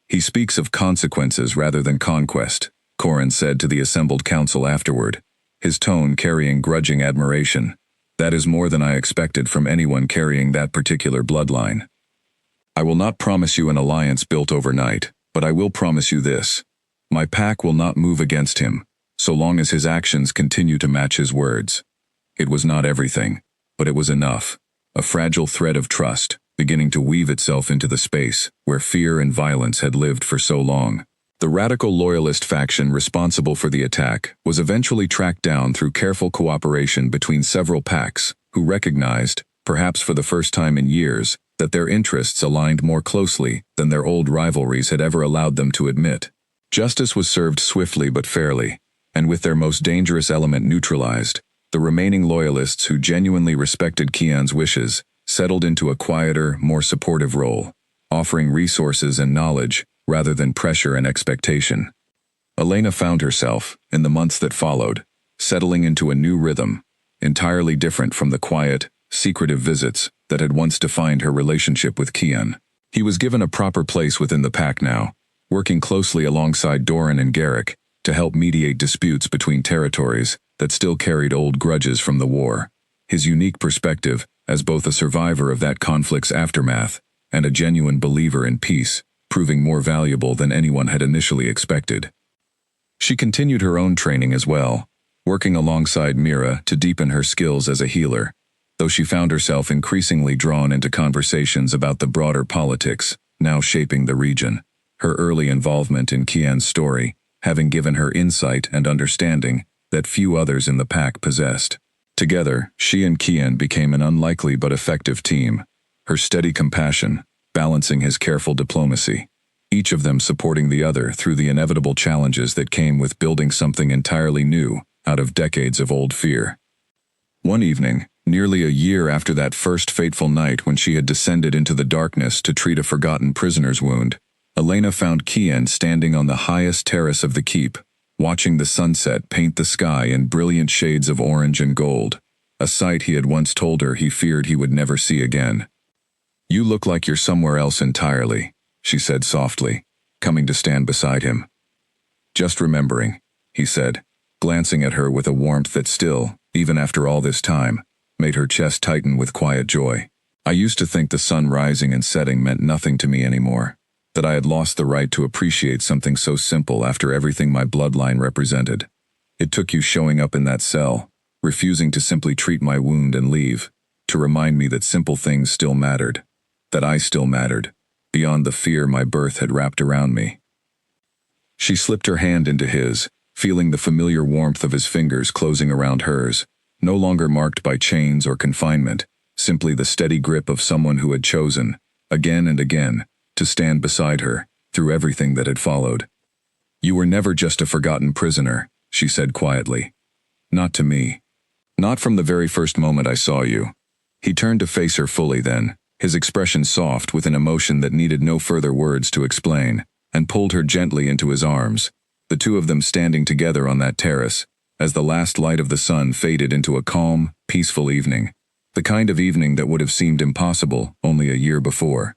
"He speaks of consequences rather than conquest," Corin said to the assembled council afterward, his tone carrying grudging admiration. "That is more than I expected from anyone carrying that particular bloodline. I will not promise you an alliance built overnight, but I will promise you this. My pack will not move against him, so long as his actions continue to match his words." It was not everything, but it was enough. A fragile thread of trust, beginning to weave itself into the space where fear and violence had lived for so long. The radical loyalist faction responsible for the attack was eventually tracked down through careful cooperation between several packs, who recognized, perhaps for the first time in years, that their interests aligned more closely than their old rivalries had ever allowed them to admit. Justice was served swiftly but fairly, and with their most dangerous element neutralized, the remaining loyalists who genuinely respected Kian's wishes settled into a quieter, more supportive role, offering resources and knowledge rather than pressure and expectation. Elena found herself, in the months that followed, settling into a new rhythm, entirely different from the quiet, secretive visits that had once defined her relationship with Kian. He was given a proper place within the pack now, working closely alongside Doran and Garrick to help mediate disputes between territories that still carried old grudges from the war. His unique perspective, as both a survivor of that conflict's aftermath and a genuine believer in peace, proving more valuable than anyone had initially expected. She continued her own training as well, working alongside Mira to deepen her skills as a healer, though she found herself increasingly drawn into conversations about the broader politics now shaping the region. Her early involvement in Kian's story having given her insight and understanding that few others in the pack possessed. Together, she and Kian became an unlikely but effective team, her steady compassion balancing his careful diplomacy, each of them supporting the other through the inevitable challenges that came with building something entirely new out of decades of old fear. One evening, nearly a year after that first fateful night when she had descended into the darkness to treat a forgotten prisoner's wound, Elena found Kian standing on the highest terrace of the keep, watching the sunset paint the sky in brilliant shades of orange and gold, a sight he had once told her he feared he would never see again. "You look like you're somewhere else entirely," she said softly, coming to stand beside him. "Just remembering," he said, glancing at her with a warmth that still, even after all this time, made her chest tighten with quiet joy. "I used to think the sun rising and setting meant nothing to me anymore, that I had lost the right to appreciate something so simple after everything my bloodline represented. It took you showing up in that cell, refusing to simply treat my wound and leave, to remind me that simple things still mattered, that I still mattered, beyond the fear my birth had wrapped around me." She slipped her hand into his, feeling the familiar warmth of his fingers closing around hers, no longer marked by chains or confinement, simply the steady grip of someone who had chosen, again and again, to stand beside her, through everything that had followed. "You were never just a forgotten prisoner," she said quietly. "Not to me. Not from the very first moment I saw you." He turned to face her fully then, his expression soft with an emotion that needed no further words to explain, and pulled her gently into his arms, the two of them standing together on that terrace, as the last light of the sun faded into a calm, peaceful evening, the kind of evening that would have seemed impossible only a year before.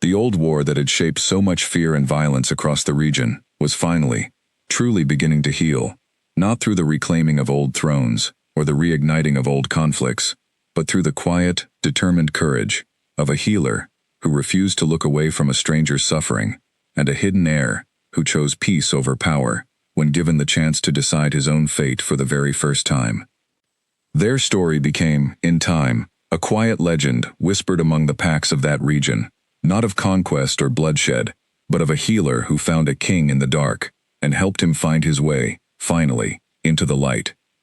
The old war that had shaped so much fear and violence across the region was finally, truly beginning to heal, not through the reclaiming of old thrones or the reigniting of old conflicts, but through the quiet, determined courage of a healer who refused to look away from a stranger's suffering, and a hidden heir who chose peace over power when given the chance to decide his own fate for the very first time. Their story became, in time, a quiet legend whispered among the packs of that region, not of conquest or bloodshed, but of a healer who found a king in the dark and helped him find his way, finally, into the light.